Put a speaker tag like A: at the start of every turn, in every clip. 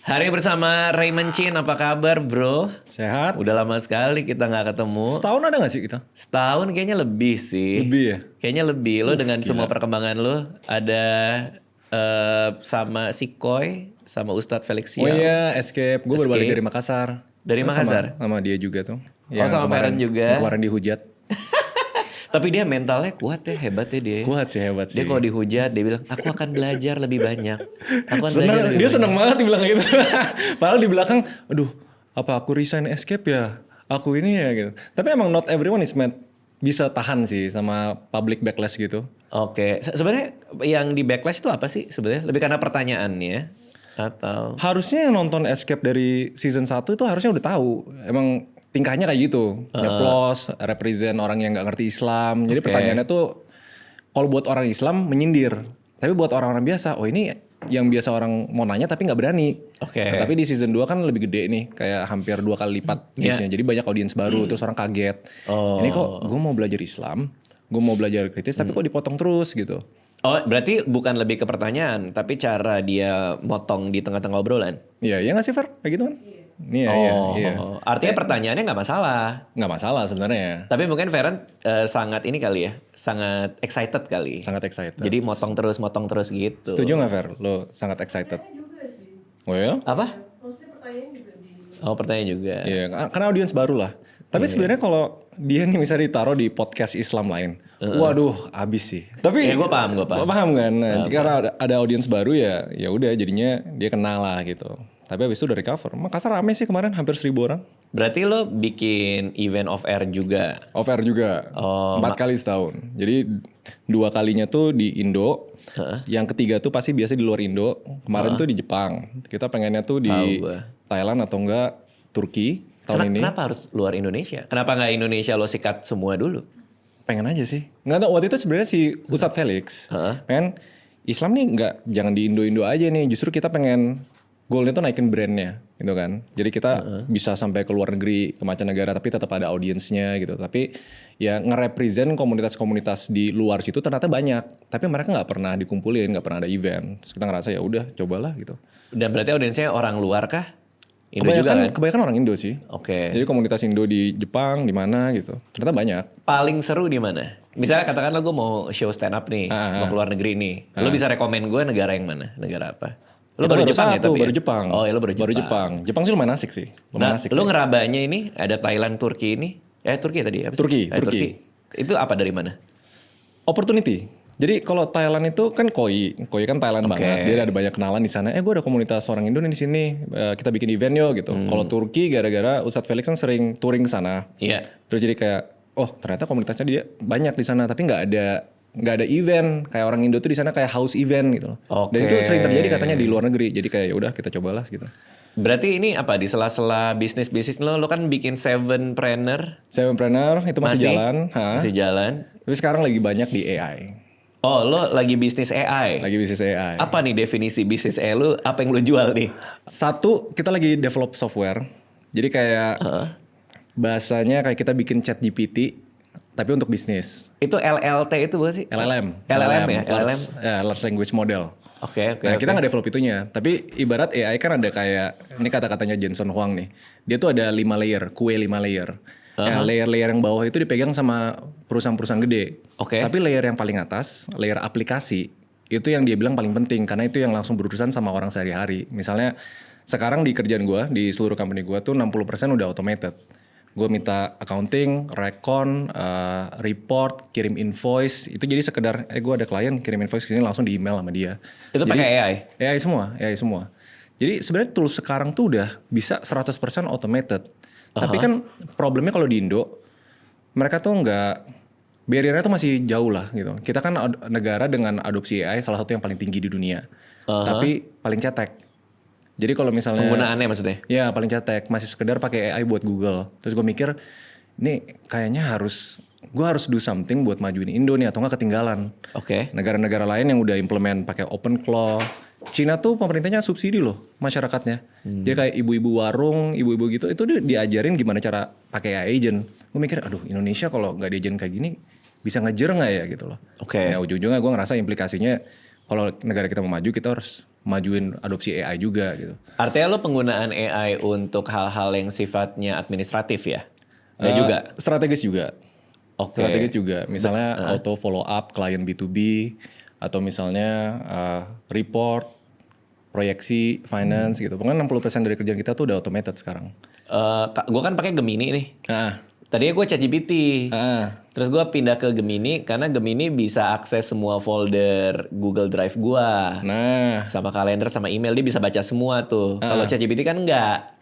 A: Hari bersama Raymond Chin, apa kabar bro?
B: Sehat.
A: Udah lama sekali kita nggak ketemu.
B: Setahun ada gak sih kita?
A: Setahun kayaknya lebih sih.
B: Lebih ya?
A: Kayaknya lebih. Lo dengan
B: gila.
A: semua perkembangan lo ada sama si Koi, sama Ustadz Felix
B: Oh
A: Siao.
B: iya, Escape. Gue baru balik
A: Escape.
B: dari Makassar.
A: Dari
B: Terus
A: Makassar?
B: Sama dia juga tuh.
A: Sama Feren juga.
B: Yang kemarin dihujat.
A: Tapi dia mentalnya kuat ya, hebat ya dia.
B: Kuat sih, hebat sih.
A: Dia kalau dihujat dia bilang, aku akan belajar lebih banyak. Aku akan
B: Senang,
A: belajar lebih
B: dia
A: banyak.
B: seneng banget dibilang gitu. Padahal di belakang, aduh, apa aku resign Escape ya? Aku ini ya gitu. Tapi emang not everyone is meant bisa tahan sih sama public backlash gitu.
A: Oke, sebenarnya yang di backlash itu apa sih sebenarnya? Lebih karena pertanyaannya atau
B: Harusnya yang nonton Escape dari season 1 itu harusnya udah tahu. Emang tingkahnya kayak gitu. Nyeplos, represent orang yang gak ngerti Islam. Jadi pertanyaannya tuh, kalau buat orang Islam menyindir. Tapi buat orang-orang biasa, oh ini yang biasa orang mau nanya tapi gak berani.
A: Oke.
B: Nah, tapi di season 2 kan lebih gede nih. Kayak hampir 2 kali lipat viewsnya. Jadi banyak audiens baru, terus orang kaget. Ini kok gue mau belajar Islam, gue mau belajar kritis, tapi kok dipotong terus gitu.
A: Oh, berarti bukan lebih ke pertanyaan, tapi cara dia motong di tengah-tengah obrolan.
B: Iya, iya gak sih Fer? Kayak gitu kan? Iya, iya.
A: Artinya pertanyaannya nggak masalah.
B: Nggak masalah sebenarnya.
A: Tapi mungkin Feren sangat ini kali ya, sangat excited kali.
B: Sangat excited.
A: Jadi motong terus gitu.
B: Setuju gak Fer? Lo sangat excited? Oh ya?
A: Apa? Oh, pertanyaan juga.
B: Iya, karena audiens baru lah. Tapi sebenarnya kalau dia nih misalnya ditaruh di podcast Islam lain, waduh, abis sih. Tapi
A: Ya, gue paham.
B: Paham kan? Nah, karena ada audiens baru ya udah jadinya dia kenal lah gitu. Tapi abis itu udah recover. Makassar rame sih kemarin, hampir 1.000 orang.
A: Berarti lo bikin event off air juga.
B: Off air juga, 4 kali setahun. Jadi 2 kalinya tuh di Indo, yang ketiga tuh pasti biasa di luar Indo. Kemarin tuh di Jepang. Kita pengennya tuh di
A: Tahu gua.
B: Thailand atau enggak Turki tahun ini.
A: Kenapa harus luar Indonesia? Kenapa nggak Indonesia lo sikat semua dulu?
B: Pengen aja sih. Nggak tahu, waktu itu sebenarnya si Ustadz Felix pengen Islam nih nggak jangan di Indo-Indo aja nih. Justru kita pengen goalnya tuh naikin brandnya gitu kan. Jadi kita bisa sampai ke luar negeri, ke mancanegara, tapi tetap ada audiensnya gitu. Tapi ya nge-represent komunitas-komunitas di luar situ ternyata banyak. Tapi mereka nggak pernah dikumpulin, nggak pernah ada event. Terus kita ngerasa ya udah cobalah gitu.
A: Dan berarti audiensnya orang luar kah? Indo juga kan?
B: Kebanyakan orang Indo sih.
A: Oke.
B: Jadi komunitas Indo di Jepang, di mana gitu. Ternyata banyak.
A: Paling seru di mana? Misalnya katakanlah gue mau show stand up nih, mau keluar negeri nih. Lo bisa rekomen gue negara yang mana? Negara apa? Lo
B: Kita
A: baru Jepang ya
B: satu,
A: tapi
B: baru
A: ya?
B: Jepang.
A: Oh ya lo baru Jepang.
B: Baru Jepang. Jepang sih lumayan asik sih.
A: Nah,
B: Lumayan asik.
A: lo ngerabanya ini ada Thailand, Turki ini. Turki tadi apa sih?
B: Turki.
A: Itu apa dari mana?
B: Opportunity. Jadi kalau Thailand itu kan Koi kan Thailand banget. Dia ada banyak kenalan di sana. Gue ada komunitas orang Indo di sini. Kita bikin event yo gitu. Kalau Turki gara-gara Ustadz Felix kan sering touring ke sana.
A: Iya.
B: Terus jadi kayak, oh ternyata komunitasnya dia banyak di sana, tapi nggak ada event. Kayak orang Indo tuh di sana kayak house event gitu loh. Dan itu sering terjadi katanya di luar negeri. Jadi kayak ya udah kita cobalah gitu.
A: Berarti ini apa di sela-sela bisnis lo kan bikin Sevenpreneur
B: Sevenpreneur itu masih jalan.
A: Masih jalan.
B: Tapi sekarang lagi banyak di AI.
A: Oh, lo lagi bisnis AI.
B: Lagi bisnis AI.
A: Apa nih definisi bisnis AI lo? Apa yang lo jual nih?
B: Satu, kita lagi develop software. Jadi kayak bahasanya kayak kita bikin chat GPT tapi untuk bisnis.
A: Itu LLT itu bukan sih?
B: LLM
A: ya? LLM.
B: Large language model.
A: Oke.
B: Kita nggak develop itunya. Tapi ibarat AI kan ada kayak, ini kata-katanya Jensen Huang nih. Dia tuh ada 5 layer, kue 5 layer. Layer-layer yang bawah itu dipegang sama perusahaan-perusahaan gede.
A: Oke.
B: Tapi layer yang paling atas, layer aplikasi, itu yang dia bilang paling penting. Karena itu yang langsung berurusan sama orang sehari-hari. Misalnya sekarang di kerjaan gue, di seluruh company gue tuh 60% udah automated. Gue minta accounting, recon, report, kirim invoice. Itu jadi sekedar, gue ada klien kirim invoice ke sini langsung di email sama dia.
A: Itu
B: Jadi,
A: pakai AI?
B: AI semua. Jadi sebenarnya tools sekarang tuh udah bisa 100% automated. Tapi kan problemnya kalau di Indo, mereka tuh barriernya tuh masih jauh lah gitu. Kita kan negara dengan adopsi AI salah satu yang paling tinggi di dunia. Tapi paling cetek. Jadi kalau misalnya
A: Penggunaannya maksudnya?
B: Ya paling cetek, masih sekedar pakai AI buat Google. Terus gue mikir, ini kayaknya gue harus do something buat majuin Indo nih atau nggak ketinggalan.
A: Oke.
B: Negara-negara lain yang udah implement pakai OpenClaw. Cina tuh pemerintahnya subsidi loh masyarakatnya. Jadi kayak ibu-ibu warung, ibu-ibu gitu, itu diajarin gimana cara pakai AI agent. Gue mikir, aduh Indonesia kalau nggak di agent kayak gini bisa ngejer nggak ya gitu loh.
A: Oke.
B: Ya ujung-ujungnya gue ngerasa implikasinya kalau negara kita mau maju kita harus majuin adopsi AI juga gitu.
A: Artinya lo penggunaan AI untuk hal-hal yang sifatnya administratif ya? Nggak juga?
B: Strategis juga.
A: Oke.
B: Strategis juga. Misalnya auto follow up klien B2B atau misalnya report, proyeksi, finance gitu. Pokoknya 60% dari kerjaan kita tuh udah automated sekarang.
A: Gue kan pakai Gemini nih. Tadinya gue ChatGPT. Terus gue pindah ke Gemini karena Gemini bisa akses semua folder Google Drive gue.
B: Nah,
A: Sama kalender sama email dia bisa baca semua tuh. Kalau ChatGPT kan enggak.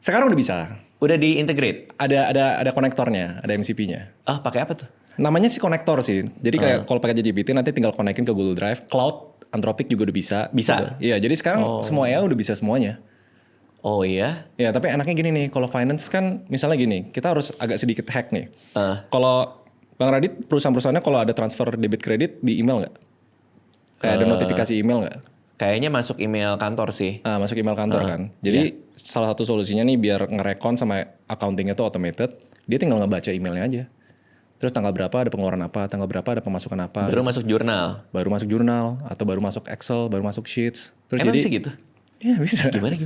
B: sekarang udah bisa.
A: Udah di-integrate?
B: Ada konektornya, ada MCP-nya.
A: Ah, pakai apa tuh?
B: Namanya sih konektor sih. Jadi kayak kalau pakai ChatGPT nanti tinggal konekin ke Google Drive, Cloud, Anthropic juga udah bisa.
A: Bisa?
B: Iya, jadi sekarang semua AI udah bisa semuanya.
A: Oh iya?
B: Ya, tapi enaknya gini nih, kalau finance kan misalnya gini, kita harus agak sedikit hack nih. Kalau Bang Radit, perusahaan-perusahaannya kalau ada transfer debit kredit di email nggak? Kayak ada notifikasi email nggak?
A: Kayaknya masuk email kantor sih.
B: Masuk email kantor kan. Jadi salah satu solusinya nih biar ngerekon sama accountingnya tuh automated, dia tinggal ngebaca emailnya aja. Terus tanggal berapa ada pengeluaran apa, tanggal berapa ada pemasukan apa.
A: Baru masuk jurnal.
B: Baru masuk jurnal, atau baru masuk Excel, baru masuk Sheets. Terus
A: Emang
B: jadi,
A: bisa gitu?
B: Iya bisa.
A: Gimana?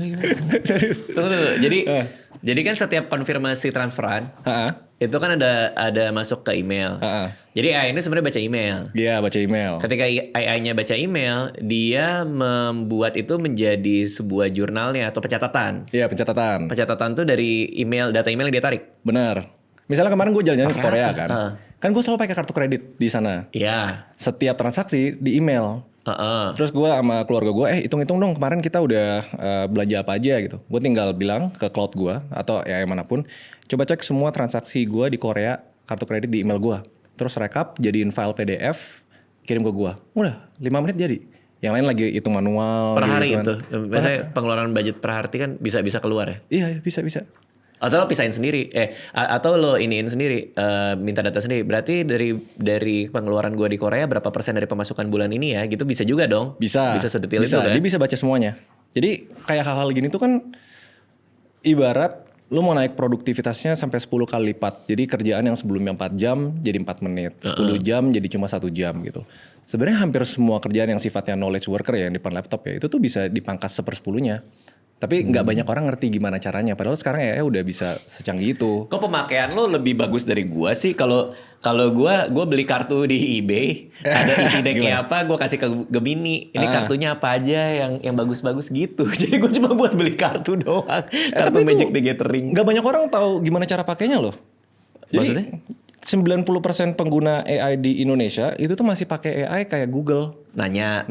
B: Serius.
A: Tunggu. Jadi kan setiap konfirmasi transferan, itu kan ada masuk ke email. Jadi AI ini sebenarnya baca email.
B: Iya, baca email.
A: Ketika AI-nya baca email, dia membuat itu menjadi sebuah jurnalnya atau pencatatan.
B: Iya, pencatatan.
A: Pencatatan tuh dari email, data email yang dia tarik.
B: Benar. Misalnya kemarin gue jalan-jalan ke Korea kan. Kan gue selalu pakai kartu kredit di sana.
A: Iya.
B: Setiap transaksi di email. Terus gue sama keluarga gue, hitung-hitung dong kemarin kita udah belanja apa aja gitu. Gue tinggal bilang ke cloud gue atau ya yang manapun, coba cek semua transaksi gue di Korea, kartu kredit di email gue. Terus rekap, jadiin file PDF, kirim ke gue. Udah, 5 menit jadi. Yang lain lagi hitung manual.
A: Per hari
B: gitu
A: itu. Biasanya pengeluaran budget per hari kan bisa keluar ya?
B: Iya, bisa.
A: Atau lo pisahin sendiri, atau lo iniin sendiri, minta data sendiri. Berarti dari pengeluaran gue di Korea berapa persen dari pemasukan bulan ini ya? Gitu bisa juga dong.
B: Bisa
A: Sedetail itu kan?
B: Dia bisa baca semuanya. Jadi kayak hal-hal gini tuh kan ibarat lo mau naik produktivitasnya sampai 10 kali lipat. Jadi kerjaan yang sebelumnya 4 jam jadi 4 menit. 10 jam jadi cuma 1 jam gitu. Sebenarnya hampir semua kerjaan yang sifatnya knowledge worker ya yang di depan laptop ya, itu tuh bisa dipangkas 1/10-nya. Tapi nggak banyak orang ngerti gimana caranya. Padahal sekarang ya udah bisa secanggih itu.
A: Kok pemakaian lo lebih bagus dari gua sih? Kalau gua beli kartu di eBay, ada isi decknya apa, gua kasih ke Gemini. Ini kartunya apa aja yang bagus-bagus gitu. Jadi gua cuma buat beli kartu doang. Kartu Magic the Gathering.
B: Nggak banyak orang tahu gimana cara pakainya loh. Jadi,
A: maksudnya?
B: 90% pengguna AI di Indonesia itu tuh masih pakai AI kayak Google.
A: Nanya.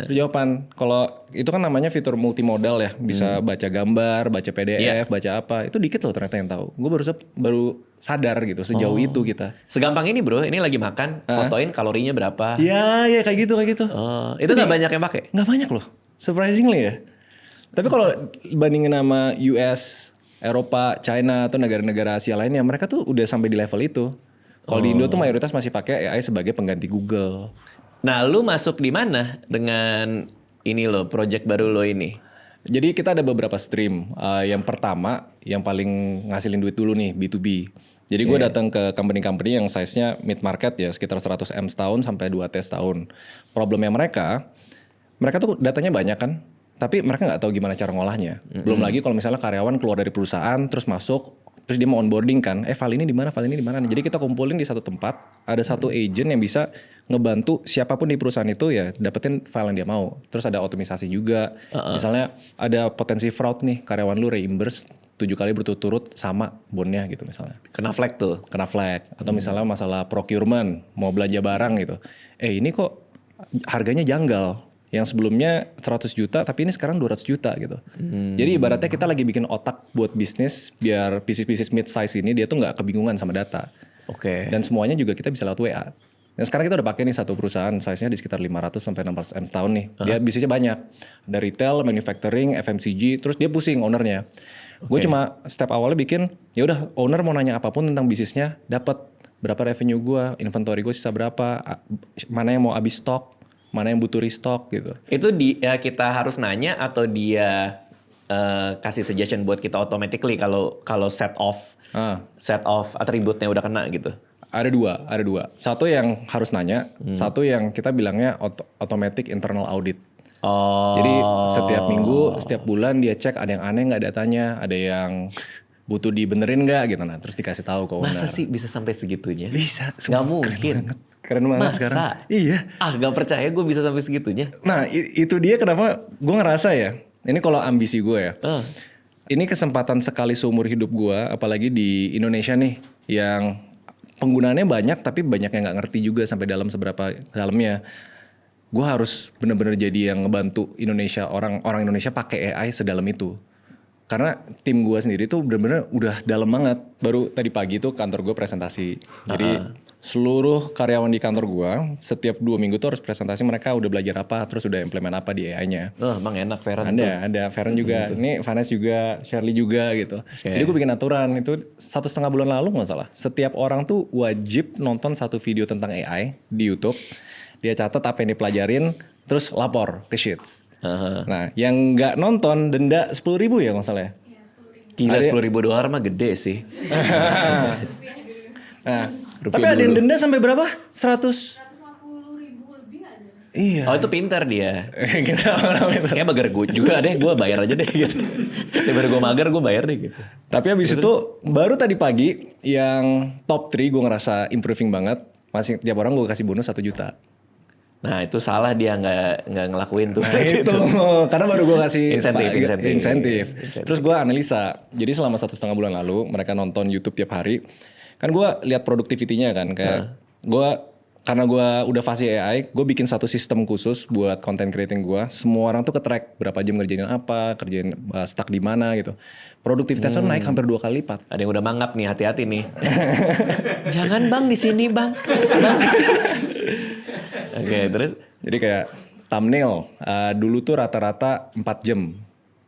B: Jawaban. Kalau itu kan namanya fitur multimodal ya, bisa baca gambar, baca PDF, baca apa. Itu dikit loh ternyata yang tahu. Gue baru sadar gitu sejauh itu kita.
A: Segampang ini bro, ini lagi makan, fotoin kalorinya berapa.
B: Iya kayak gitu.
A: Itu nggak banyak yang pakai?
B: Nggak banyak loh, surprisingly ya. Tapi kalau bandingin sama US, Eropa, China atau negara-negara Asia lainnya, mereka tuh udah sampai di level itu. Kalau di Indo tuh mayoritas masih pakai AI sebagai pengganti Google.
A: Nah, lu masuk di mana dengan ini lo, project baru lo ini?
B: Jadi kita ada beberapa stream. Yang pertama, yang paling ngasilin duit dulu nih, B2B. Jadi gue datang ke company-company yang size-nya mid market ya, sekitar 100 M setahun sampai 2 T setahun. Problemnya mereka tuh datanya banyak kan, tapi mereka nggak tahu gimana cara ngolahnya. Belum lagi kalau misalnya karyawan keluar dari perusahaan, terus masuk, terus dia mau onboarding kan, file ini di mana. Jadi kita kumpulin di satu tempat, ada satu agent yang bisa ngebantu siapapun di perusahaan itu ya dapetin file yang dia mau. Terus ada otomisasi juga. Misalnya ada potensi fraud nih, karyawan lu reimburse 7 kali berturut-turut sama bondnya gitu misalnya.
A: Kena flag tuh.
B: Atau misalnya masalah procurement, mau belanja barang gitu. Ini kok harganya janggal. Yang sebelumnya 100 juta tapi ini sekarang 200 juta gitu. Jadi ibaratnya kita lagi bikin otak buat bisnis biar bisnis mid size ini dia tuh nggak kebingungan sama data.
A: Oke.
B: Dan semuanya juga kita bisa lewat WA. Dan sekarang kita udah pakai nih satu perusahaan size-nya di sekitar 500 sampai 600 M setahun nih. Dia bisnisnya banyak. Ada retail, manufacturing, FMCG, terus dia pusing ownernya. Gue cuma step awalnya bikin, ya udah owner mau nanya apapun tentang bisnisnya, dapat berapa revenue gue, inventory gue sisa berapa, mana yang mau habis stok, mana yang butuh restock gitu.
A: Itu kita harus nanya atau dia kasih suggestion buat kita automatically kalau set off atributnya udah kena gitu.
B: Ada dua. Satu yang harus nanya, satu yang kita bilangnya automatic internal audit. Jadi setiap minggu, setiap bulan dia cek ada yang aneh nggak datanya, ada yang butuh dibenerin nggak gitu. Nah terus dikasih tahu ke owner.
A: Masa sih bisa sampai segitunya?
B: Bisa.
A: Nggak mungkin.
B: Keren banget
A: Masa?
B: sekarang. Iya.
A: Gak percaya gue bisa sampai segitunya.
B: Nah itu dia kenapa gue ngerasa ya. Ini kalau ambisi gue ya. Ini kesempatan sekali seumur hidup gue, apalagi di Indonesia nih, yang penggunaannya banyak tapi banyak yang nggak ngerti juga sampai dalam seberapa dalamnya. Gue harus bener-bener jadi yang ngebantu Indonesia, orang Indonesia pakai AI sedalam itu. Karena tim gue sendiri tuh bener-bener udah dalam banget. Baru tadi pagi tuh kantor gue presentasi. Jadi seluruh karyawan di kantor gue setiap 2 minggu tuh harus presentasi mereka udah belajar apa, terus udah implement apa di AI-nya.
A: Emang enak Feren tuh.
B: Ada Feren juga, ini Vanessa juga, Shirley juga gitu. Jadi gue bikin aturan itu 1,5 bulan lalu nggak salah. Setiap orang tuh wajib nonton 1 video tentang AI di YouTube. Dia catat apa yang dipelajarin, terus lapor ke Sheets. Nah, yang nggak nonton denda 10.000 ya nggak salah ya?
A: Gila $10.000 mah gede sih.
B: Nah, tapi ada yang denda sampai berapa? 150.000
C: lebih ada.
B: Iya.
A: Oh itu pintar dia. Kayak bagar gue juga deh, gue bayar aja deh gitu. Daripada gue mager gue bayar deh gitu.
B: Tapi habis itu baru tadi pagi yang top 3 gue ngerasa improving banget. Masih tiap orang gue kasih bonus 1 juta.
A: Nah itu salah dia nggak ngelakuin tuh.
B: Nah itu karena baru gue kasih
A: insentif.
B: Terus gue analisa. Jadi selama 1,5 bulan lalu mereka nonton YouTube tiap hari. Kan gue lihat produktivitinya kan kayak karena gue udah fasih AI, gue bikin satu sistem khusus buat content creating gue. Semua orang tuh ke-track berapa jam ngerjain apa, kerjain stuck di mana gitu. Produktivitasnya naik hampir 2 kali lipat.
A: Ada yang udah mangap nih, hati-hati nih. Jangan bang di sini bang, bang di sini. Oke, terus?
B: Jadi kayak thumbnail dulu tuh rata-rata 4 jam.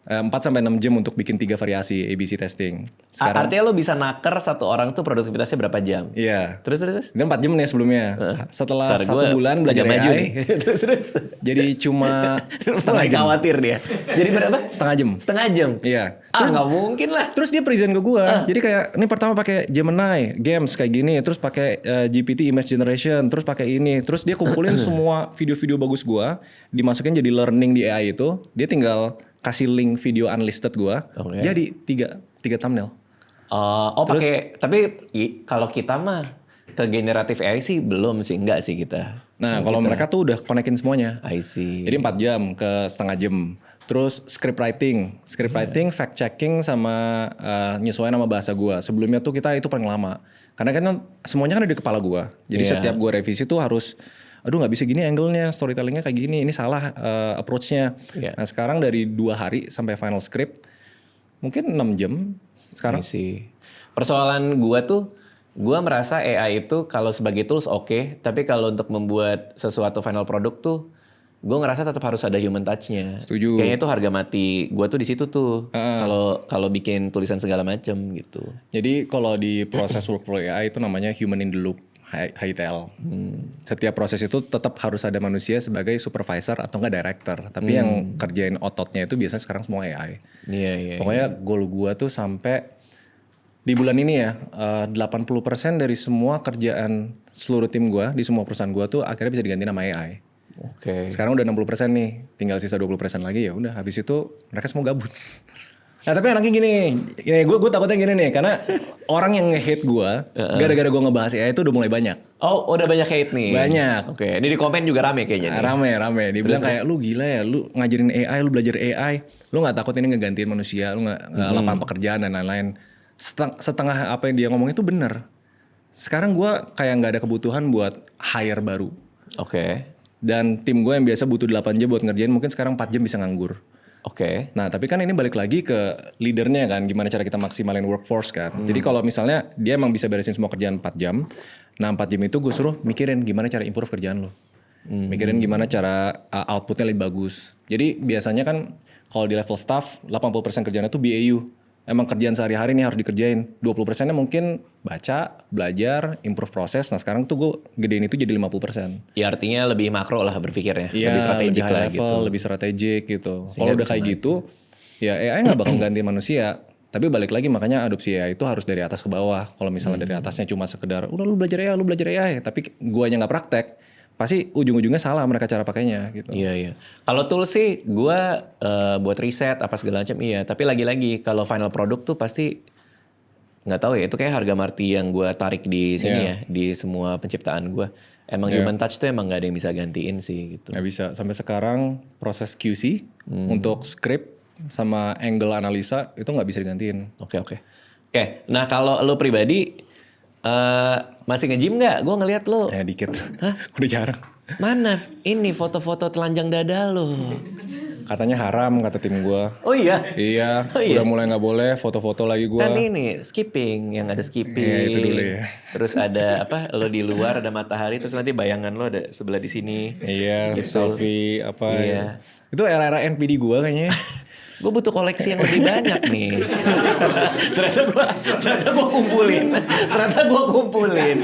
B: 4-6 jam untuk bikin 3 variasi ABC testing.
A: Sekarang, artinya lo bisa naker satu orang tuh produktivitasnya berapa jam?
B: Iya.
A: Terus?
B: Ini 4 jam nih sebelumnya. Setelah 1 bulan belajar AI.
A: Nih. terus.
B: Jadi cuma setengah jam.
A: Khawatir dia. Jadi berapa? Setengah jam?
B: Iya.
A: Nggak mungkin lah.
B: Terus dia present ke gue. Jadi kayak ini pertama pakai Gemini, Games kayak gini. Terus pakai GPT Image Generation. Terus pakai ini. Terus dia kumpulin semua video-video bagus gue. Dimasukin jadi learning di AI itu. Dia tinggal kasih link video unlisted gue, jadi tiga thumbnail.
A: Pakai. Tapi kalau kita mah ke generatif AI sih belum sih, enggak sih kita.
B: Nah kalau mereka tuh udah konekin semuanya.
A: I see.
B: Jadi 4 jam ke setengah jam. Terus script writing, fact checking sama nyesuaiin sama bahasa gue. Sebelumnya tuh kita itu paling lama, karena kan semuanya kan ada di kepala gue. Jadi setiap gue revisi tuh harus aduh nggak bisa gini angle-nya, storytellingnya kayak gini, ini salah approach-nya. Nah sekarang dari 2 hari sampai final script, mungkin 6 jam sekarang.
A: Sih. Persoalan gue merasa AI itu kalau sebagai tools oke, tapi kalau untuk membuat sesuatu final product tuh, gue ngerasa tetap harus ada human touch-nya.
B: Setuju.
A: Kayaknya itu harga mati gue tuh di situ tuh. Kalau bikin tulisan segala macam gitu.
B: Jadi kalau di proses workflow AI itu namanya human in the loop. HITL. Setiap proses itu tetap harus ada manusia sebagai supervisor atau enggak director. Tapi yang kerjain ototnya itu biasanya sekarang semua AI.
A: Iya.
B: Pokoknya goal gua tuh sampai di bulan ini ya 80% dari semua kerjaan seluruh tim gua di semua perusahaan gua tuh akhirnya bisa diganti nama AI.
A: Oke.
B: Sekarang udah 60% nih, tinggal sisa 20% lagi ya udah. Habis itu mereka semua gabut. Nah tapi anaknya gini, gue takutnya gini nih, karena orang yang nge-hate gue, gara-gara gue ngebahas AI itu udah mulai banyak.
A: Oh udah banyak hate nih?
B: Banyak.
A: Oke, ini di komen juga rame kayaknya nih.
B: Rame. Dia bilang kayak, lu gila ya, lu ngajarin AI, lu belajar AI, lu gak takut ini ngegantiin manusia, lu gak lapangan pekerjaan dan lain-lain. Setengah apa yang dia ngomong itu bener. Sekarang gue kayak gak ada kebutuhan buat hire baru.
A: Oke.
B: Dan tim gue yang biasa butuh 8 jam buat ngerjain, mungkin sekarang 4 jam bisa nganggur.
A: Oke.
B: Nah tapi kan ini balik lagi ke leadernya kan, gimana cara kita maksimalin workforce kan. Jadi kalau misalnya dia emang bisa beresin semua kerjaan 4 jam, nah 4 jam itu gue suruh mikirin gimana cara improve kerjaan lo. Mikirin gimana cara outputnya lebih bagus. Jadi biasanya kan kalau di level staff 80% kerjaannya tuh BAU. Emang kerjaan sehari-hari nih harus dikerjain. 20%-nya mungkin baca, belajar, improve proses. Nah sekarang tuh gue gedein itu jadi 50%.
A: Ya artinya lebih makro lah berpikirnya.
B: Iya,
A: lebih strategik
B: lebih
A: lah
B: level,
A: gitu.
B: lebih strategik gitu. Kalau udah kayak gitu, ya AI nggak bakal ganti manusia. Tapi balik lagi makanya adopsi AI itu harus dari atas ke bawah. Kalau misalnya dari atasnya cuma sekedar, udah lu belajar AI, tapi guanya nggak praktek. pasti ujung-ujungnya salah mereka cara pakainya gitu.
A: Iya. Kalau tools sih gue buat riset apa segala macam iya. Tapi lagi-lagi kalau final product tuh pasti nggak tahu ya. Itu kayak harga mati yang gue tarik di sini ya, di semua penciptaan gue. Emang human touch tuh emang nggak ada yang bisa gantiin sih gitu.
B: Nggak bisa. Sampai sekarang proses QC untuk script sama angle analisa itu nggak bisa digantiin.
A: Oke. Nah kalau lo pribadi masih nge-gym nggak? Gue ngeliat lo.
B: Dikit. Udah jarang.
A: Mana ini foto-foto telanjang dada lo?
B: Katanya haram kata tim gue.
A: Oh iya?
B: Iya, udah mulai nggak boleh foto-foto lagi gue.
A: Kan ini skipping, yang ada skipping.
B: Iya, itu dulu ya.
A: Terus ada apa? Lo di luar ada matahari, terus nanti bayangan lo ada sebelah di sini.
B: Iya,
A: gitu.
B: selfie apa.
A: Iya.
B: Itu era-era NPD gue kayaknya.
A: Gue butuh koleksi yang lebih banyak nih. ternyata gue kumpulin.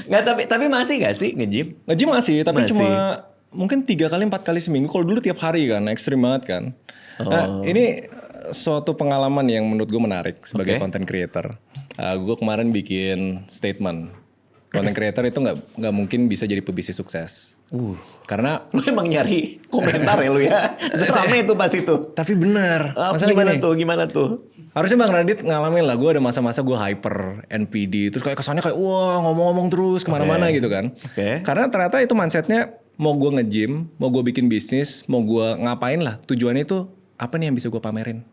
A: Nggak, tapi masih gak sih nge-gym?
B: Nge-gym masih, tapi
A: Masih.
B: cuma mungkin 3 kali 4 kali seminggu. Kalau dulu tiap hari kan, ekstrim banget kan. Nah, ini suatu pengalaman yang menurut gue menarik sebagai content creator. Gue kemarin bikin statement. Content creator itu nggak mungkin bisa jadi pebisnis sukses. Karena
A: Lu emang nyari komentar ya lu ya? Rame itu pas itu.
B: tapi benar.
A: Gimana tuh?
B: Harusnya Bang Radit ngalamin lah. Gue ada masa-masa gue hyper NPD. Terus kayak kesannya kayak wah ngomong-ngomong terus kemana-mana gitu kan. Karena ternyata itu mindsetnya mau gue nge-gym, mau gue bikin bisnis, mau gue ngapain lah. Tujuannya itu apa nih yang bisa gue pamerin.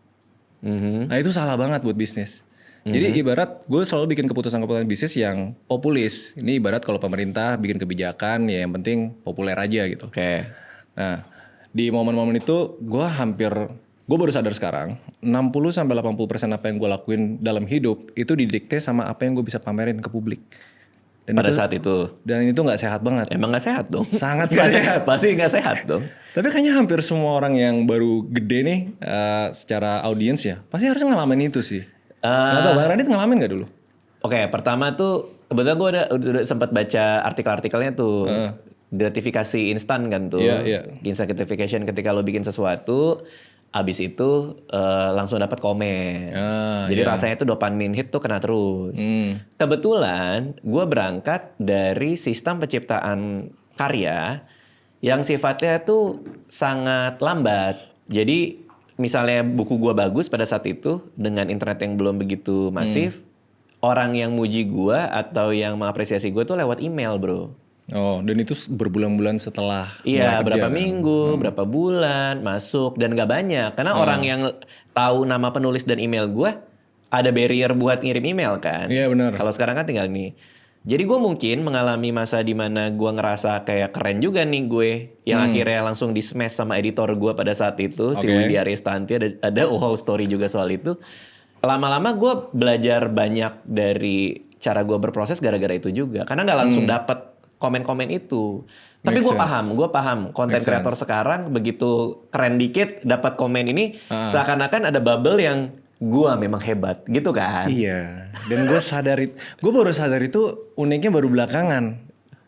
B: Nah itu salah banget buat bisnis. Jadi ibarat gue selalu bikin keputusan-keputusan bisnis yang populis. Ini ibarat kalau pemerintah bikin kebijakan ya yang penting populer aja gitu. Nah di momen-momen itu gue baru sadar sekarang 60-80% apa yang gue lakuin dalam hidup itu didikte sama apa yang gue bisa pamerin ke publik. Dan
A: Saat itu.
B: Dan itu nggak sehat banget.
A: Emang nggak sehat dong?
B: Sangat nggak sehat.
A: Pasti nggak sehat dong.
B: Tapi kayaknya hampir semua orang yang baru gede nih secara audiens ya pasti harusnya ngalamin itu sih. Nggak tau Bang Radit ngalamin gak dulu?
A: Oke, pertama tuh kebetulan gue udah sempat baca artikel-artikelnya tuh. Gratifikasi instan kan tuh. Instant gratification ketika lo bikin sesuatu, abis itu langsung dapat komen. Jadi rasanya tuh dopamine hit tuh kena terus. Kebetulan gue berangkat dari sistem penciptaan karya yang sifatnya tuh sangat lambat. Jadi misalnya buku gue bagus pada saat itu dengan internet yang belum begitu masif, orang yang muji gue atau yang mengapresiasi gue tuh lewat email bro.
B: Oh, dan itu berbulan-bulan setelah
A: Iya,
B: mulai
A: berapa
B: kerja, kan?
A: minggu, berapa bulan masuk dan gak banyak. Karena orang yang tahu nama penulis dan email gue ada barrier buat ngirim email kan.
B: Iya benar.
A: Kalau sekarang kan tinggal nih. Jadi gue mungkin mengalami masa di mana gue ngerasa kayak keren juga nih gue. Yang akhirnya langsung di smash sama editor gue pada saat itu. Si Widya Aristanti ada whole story juga soal itu. Lama-lama gue belajar banyak dari cara gue berproses gara-gara itu juga. Karena gak langsung dapet komen-komen itu. Tapi gue paham. Konten kreator sekarang begitu keren dikit dapat komen ini. Seakan-akan ada bubble yang gue memang hebat gitu kan.
B: Iya. Dan gue baru sadar itu uniknya baru belakangan.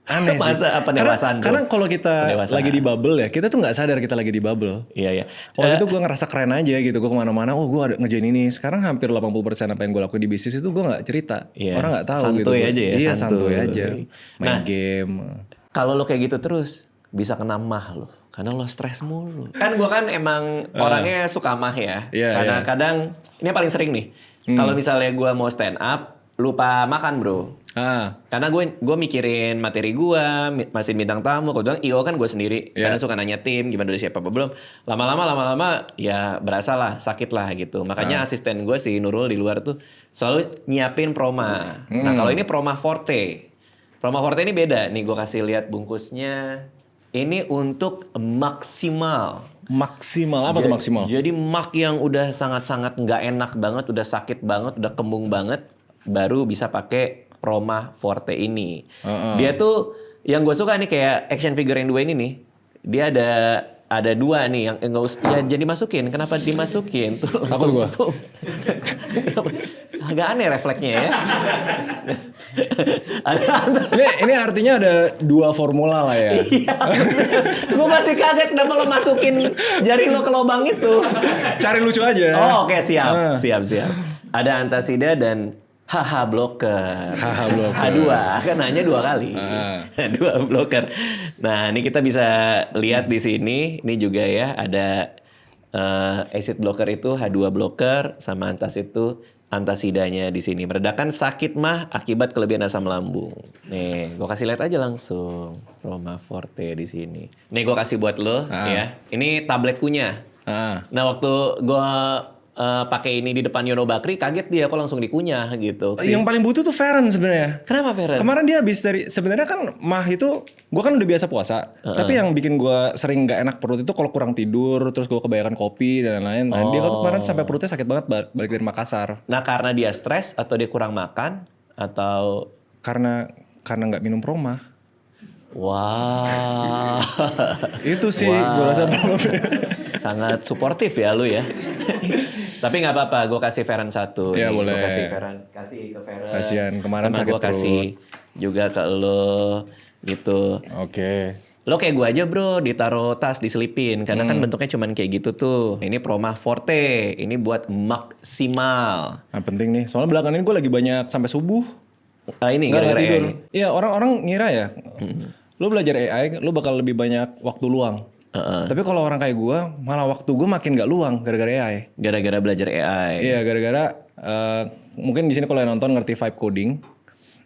B: Aneh sih.
A: Masa pendewasaan
B: Karena kalau kita lagi di bubble ya, kita tuh nggak sadar kita lagi di bubble.
A: Iya.
B: Waktu itu gue ngerasa keren aja gitu. Gue kemana-mana, gue ada ngerjain ini. Sekarang hampir 80% apa yang gue lakuin di bisnis itu gue nggak cerita. Orang nggak tahu gitu.
A: Santuy aja ya.
B: Iya santuy aja. Main game.
A: Kalau lo kayak gitu terus bisa kena mah lo. Karena lo stres mulu. Kan gue kan emang orangnya suka mah ya. Karena kadang, ini yang paling sering nih. Kalau misalnya gue mau stand up, lupa makan bro. Karena gue mikirin materi gue, masih bintang tamu. Kebetulan IO kan gue sendiri. Karena suka nanya tim, gimana udah siap apa belum. Lama-lama ya berasa lah, sakit lah gitu. Makanya asisten gue si Nurul di luar tuh selalu nyiapin proma. Nah kalau ini proma forte. Proma forte ini beda. Nih gue kasih lihat bungkusnya. Ini untuk maksimal.
B: Maksimal apa tuh maksimal?
A: Jadi mak yang udah sangat-sangat nggak enak banget, udah sakit banget, udah kembung banget, baru bisa pakai Proma Forte ini. Dia tuh yang gue suka nih kayak action figure yang dua ini nih. Dia ada dua nih yang nggak usah ya jadi masukin. Kenapa dimasukin? Tuh langsung
B: gua?
A: tuh. Agak aneh refleksnya ya.
B: Ini artinya ada dua formula lah ya.
A: Iya. Gue masih kaget kenapa lo masukin jari lo ke lubang itu.
B: Cari lucu aja.
A: Oh oke, siap. Ada antasida dan HH blocker.
B: HH blocker.
A: H2 kan hanya 2 kali. 2 blocker. Nah, ini kita bisa lihat di sini, ini juga ya ada acid blocker itu H2 blocker sama antasidanya di sini. Meredakan sakit mah akibat kelebihan asam lambung. Nih, gue kasih lihat aja langsung Proma Forte di sini. Nih gue kasih buat lo ya. Ini tablet kunyah. Nah, waktu gue pakai ini di depan Yono Bakri, kaget dia kok langsung dikunyah gitu.
B: Yang paling butuh tuh Feren sebenarnya.
A: Kenapa Feren?
B: Kemarin dia habis dari, sebenarnya kan mah itu, gue kan udah biasa puasa. Tapi yang bikin gue sering gak enak perut itu kalau kurang tidur, terus gue kebanyakan kopi dan lain-lain. Nah, dia tuh kemarin sampai perutnya sakit banget balik dari Makassar.
A: Nah, karena dia stres atau dia kurang makan atau
B: Karena nggak minum Proma.
A: wah.
B: Itu sih gue rasa problemnya.
A: Sangat suportif ya lu ya. Tapi nggak apa-apa, gue kasih Feren 1.
B: Ya, boleh.
A: Gue kasih ke Feren.
B: Kasian, kemarin
A: sama
B: sakit
A: gue kasih juga ke lo gitu.
B: Oke.
A: Lo kayak gue aja bro, ditaruh tas, diselipin. Karena kan bentuknya cuman kayak gitu tuh. Ini Proma Forte, ini buat maksimal.
B: Nah, penting nih. Soalnya belakangan ini gue lagi banyak sampai subuh.
A: Ini
B: Nggak
A: gara-gara
B: tidur.
A: AI.
B: Iya, orang-orang ngira ya. Lo belajar AI, lo bakal lebih banyak waktu luang. Tapi kalau orang kayak gue, malah waktu gue makin gak luang gara-gara AI.
A: Gara-gara belajar AI.
B: Iya, gara-gara mungkin di sini kalau yang nonton ngerti vibe coding.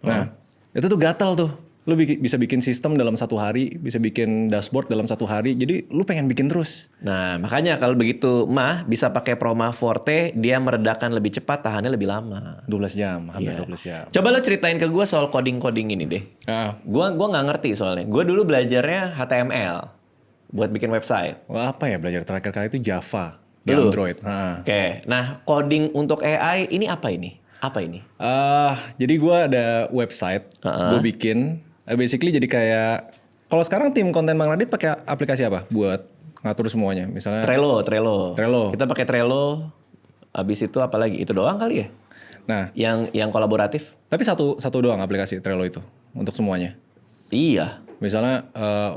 B: Nah, itu tuh gatel tuh. Lu bisa bikin sistem dalam 1 hari, bisa bikin dashboard dalam 1 hari. Jadi lu pengen bikin terus.
A: Nah, makanya kalau begitu mah bisa pakai Proma Forte, dia meredakan lebih cepat, tahannya lebih lama.
B: 12 jam, hampir
A: Iya.
B: 12 jam.
A: Coba lo ceritain ke gue soal coding-coding ini deh. Gua nggak ngerti soalnya. Gue dulu belajarnya HTML buat bikin website.
B: Wah, apa ya belajar terakhir kali itu Java di
A: Dulu?
B: Android.
A: Oke, nah coding untuk AI ini apa ini? Apa ini?
B: Jadi gue ada website, gue bikin. Basically jadi kayak, kalau sekarang tim konten Bang Radit pakai aplikasi apa buat ngatur semuanya? Misalnya
A: Trello. Kita pakai Trello. Abis itu apa lagi? Itu doang kali ya?
B: Nah,
A: Yang kolaboratif?
B: tapi satu doang aplikasi Trello itu untuk semuanya.
A: Iya.
B: Misalnya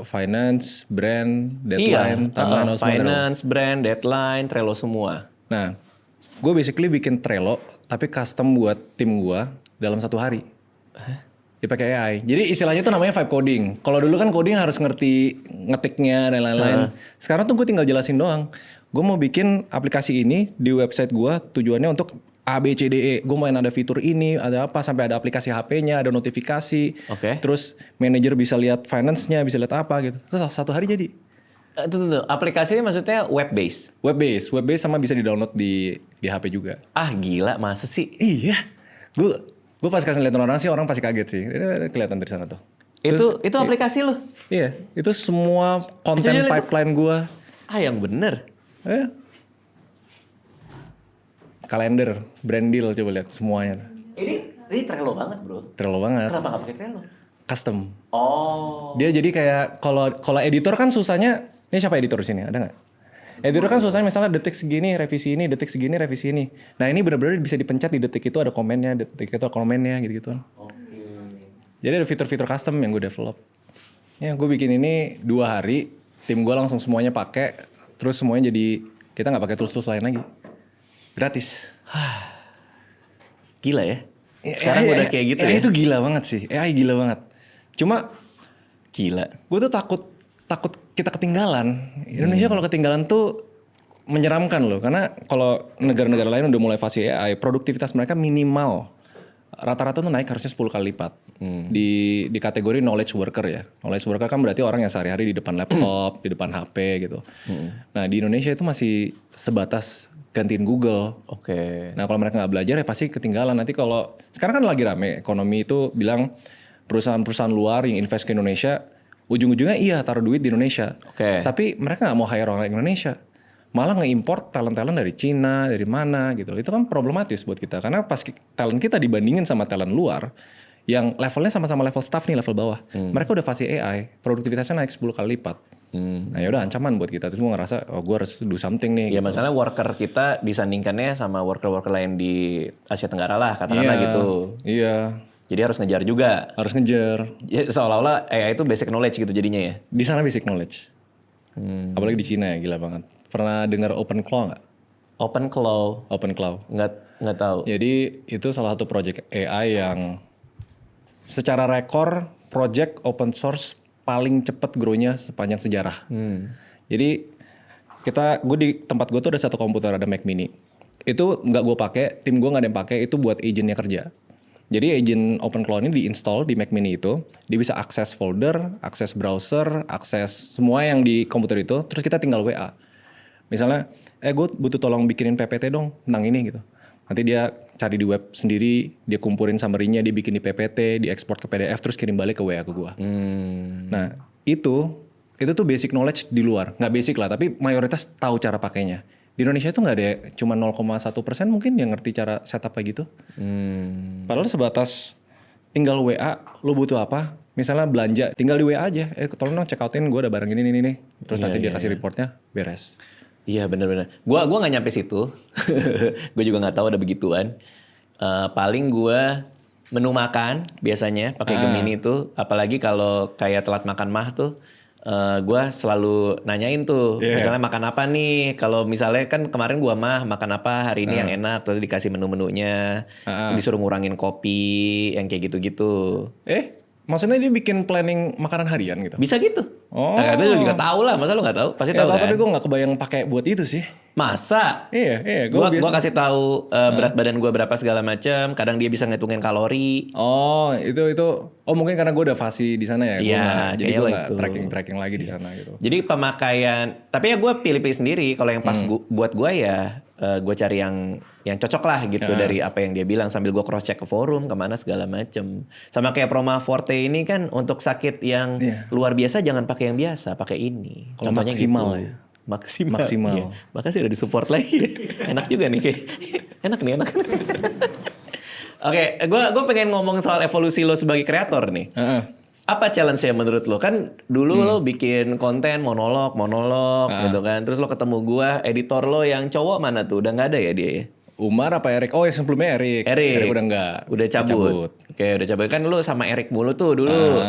B: finance, brand, deadline, timeline, semua Trello.
A: Finance, brand, deadline, Trello semua.
B: Nah, gue basically bikin Trello tapi custom buat tim gue dalam 1 hari. Dia pakai AI. Jadi istilahnya itu namanya vibe coding. Kalau dulu kan coding harus ngerti ngetiknya dan lain-lain. Sekarang tuh gue tinggal jelasin doang. Gue mau bikin aplikasi ini di website gue tujuannya untuk A, B, C, D, E. Gue main ada fitur ini, ada apa, sampai ada aplikasi HP-nya, ada notifikasi.
A: Oke.
B: Terus manajer bisa lihat finance-nya, bisa lihat apa gitu. Terus 1 hari jadi.
A: Tuh. Aplikasinya maksudnya web based.
B: Web based sama bisa di-download di HP juga.
A: Ah gila, masa sih?
B: Iya. Gue pas kasih lihat orang sih, orang pasti kaget sih. Ini kelihatan dari sana tuh.
A: Itu aplikasi lo?
B: Iya, itu semua konten
A: Coba lihat
B: pipeline gue.
A: Ah yang bener.
B: Kalender, brand deal, coba lihat semuanya.
A: Ini Trello banget bro.
B: Trello banget.
A: Kenapa nggak pakai Trello?
B: Custom.
A: Oh.
B: Dia jadi kayak kalau editor kan susahnya. Ini siapa editor di sini? Ada nggak? Editor kan susahnya misalnya detik segini revisi ini, detik segini revisi ini. Nah ini benar-benar bisa dipencet di detik itu ada komennya, detik itu ada komennya gitu-gituan.
A: Oke.
B: Jadi ada fitur-fitur custom yang gue develop. Ya gue bikin ini 2 hari, tim gue langsung semuanya pakai, terus semuanya jadi kita nggak pakai tools-tools lain lagi, gratis.
A: Gila ya. Sekarang udah kayak gitu ya.
B: Itu gila banget sih, AI gila banget. Cuma
A: Gila.
B: gue tuh takut kita ketinggalan. Indonesia kalau ketinggalan tuh menyeramkan loh, karena kalau negara-negara lain udah mulai fase AI, produktivitas mereka minimal. Rata-rata tuh naik harusnya 10 kali lipat. Di kategori knowledge worker ya. Knowledge worker kan berarti orang yang sehari-hari di depan laptop, di depan HP gitu. Nah di Indonesia itu masih sebatas gantiin Google.
A: Oke.
B: Nah kalau mereka nggak belajar ya pasti ketinggalan. Nanti kalau, sekarang kan lagi rame ekonomi itu bilang perusahaan-perusahaan luar yang invest ke Indonesia, ujung-ujungnya iya taruh duit di Indonesia.
A: Oke.
B: Tapi mereka nggak mau hire orang Indonesia. Malah nge-import talent-talent dari Cina, dari mana gitu. Itu kan problematis buat kita. Karena pas talent kita dibandingin sama talent luar, yang levelnya sama-sama level staff nih, level bawah. Mereka udah fase AI, produktivitasnya naik 10 kali lipat. Nah ya udah ancaman buat kita. Terus gue ngerasa, oh gue harus do something nih.
A: Ya
B: gitu.
A: masalah worker kita disandingkannya sama worker-worker lain di Asia Tenggara lah, katakanlah gitu.
B: Iya.
A: Jadi harus ngejar juga.
B: Harus ngejar.
A: Ya, seolah-olah AI itu basic knowledge gitu jadinya ya.
B: Di sana basic knowledge. Apalagi di Cina ya, gila banget. Pernah dengar OpenClaw nggak?
A: OpenClaw.
B: OpenClaw.
A: Nggak tahu.
B: Jadi itu salah satu project AI yang secara rekor project open source paling cepat grow-nya sepanjang sejarah. Jadi gue di tempat gue tuh ada satu komputer, ada Mac Mini. Itu nggak gue pakai, tim gue nggak ada yang pakai, itu buat agentnya kerja. Jadi agent OpenClaw ini diinstal di Mac Mini itu, dia bisa akses folder, akses browser, akses semua yang di komputer itu, terus kita tinggal WA. Misalnya, gue butuh tolong bikinin PPT dong tentang ini gitu. Nanti dia cari di web sendiri, dia kumpulin summary-nya, dia bikin di PPT, diekspor ke PDF, terus kirim balik ke WA ke gue. Nah itu tuh basic knowledge di luar, nggak basic lah, tapi mayoritas tahu cara pakainya. Di Indonesia itu nggak ada, cuma 0,1% mungkin yang ngerti cara setup kayak gitu. Padahal sebatas tinggal WA, lo butuh apa? Misalnya belanja, tinggal di WA aja. Tolong dong check outin, gue ada barang ini. Terus nanti dia kasih reportnya, beres.
A: Iya benar-benar. Gua nggak nyampe situ. Gue juga nggak tahu ada begituan. Paling gue menu makan biasanya pakai Gemini itu. Apalagi kalau kayak telat makan mah tuh. Gue selalu nanyain tuh. Misalnya makan apa nih. Kalau misalnya kan kemarin gue makan apa hari ini yang enak. Terus dikasih menu-menunya. Disuruh ngurangin kopi. Yang kayak gitu-gitu.
B: Maksudnya dia bikin planning makanan harian gitu?
A: Bisa gitu. Nah, itu lu juga tahu lah. Masa lu nggak tahu? Pasti tahu kan?
B: Tapi gue nggak kebayang pakai buat itu sih.
A: Masa?
B: Iya.
A: Gua kasih tahu berat badan gue berapa segala macam. Kadang dia bisa ngitungin kalori.
B: Oh itu. Oh mungkin karena gue udah fasih di sana ya.
A: Iya.
B: Jadi gue nggak tracking lagi di sana gitu.
A: Jadi pemakaian. Tapi ya gue pilih-pilih sendiri. Kalau yang pas buat gue ya, gue cari yang cocok lah gitu dari apa yang dia bilang. Sambil gue cross check ke forum kemana segala macam. Sama kayak Proma Forte ini kan untuk sakit yang luar biasa jangan pakai yang biasa, pakai ini.
B: Kalau
A: contohnya
B: maksimal
A: gitu.
B: ya.
A: Maksimal. Iya. Makasih udah disupport lagi. Enak juga nih kayak. Enak. Oke, gue pengen ngomong soal evolusi lo sebagai kreator nih. Apa challenge-nya menurut lo? Kan dulu lo bikin konten monolog gitu kan. Terus lo ketemu gue, editor lo yang cowok mana tuh? Udah nggak ada ya dia ya?
B: Umar apa Erik? Oh yang sebelumnya Erik. Erik udah enggak.
A: Udah cabut. Oke, udah cabut. Kan lu sama Erik mulu tuh dulu.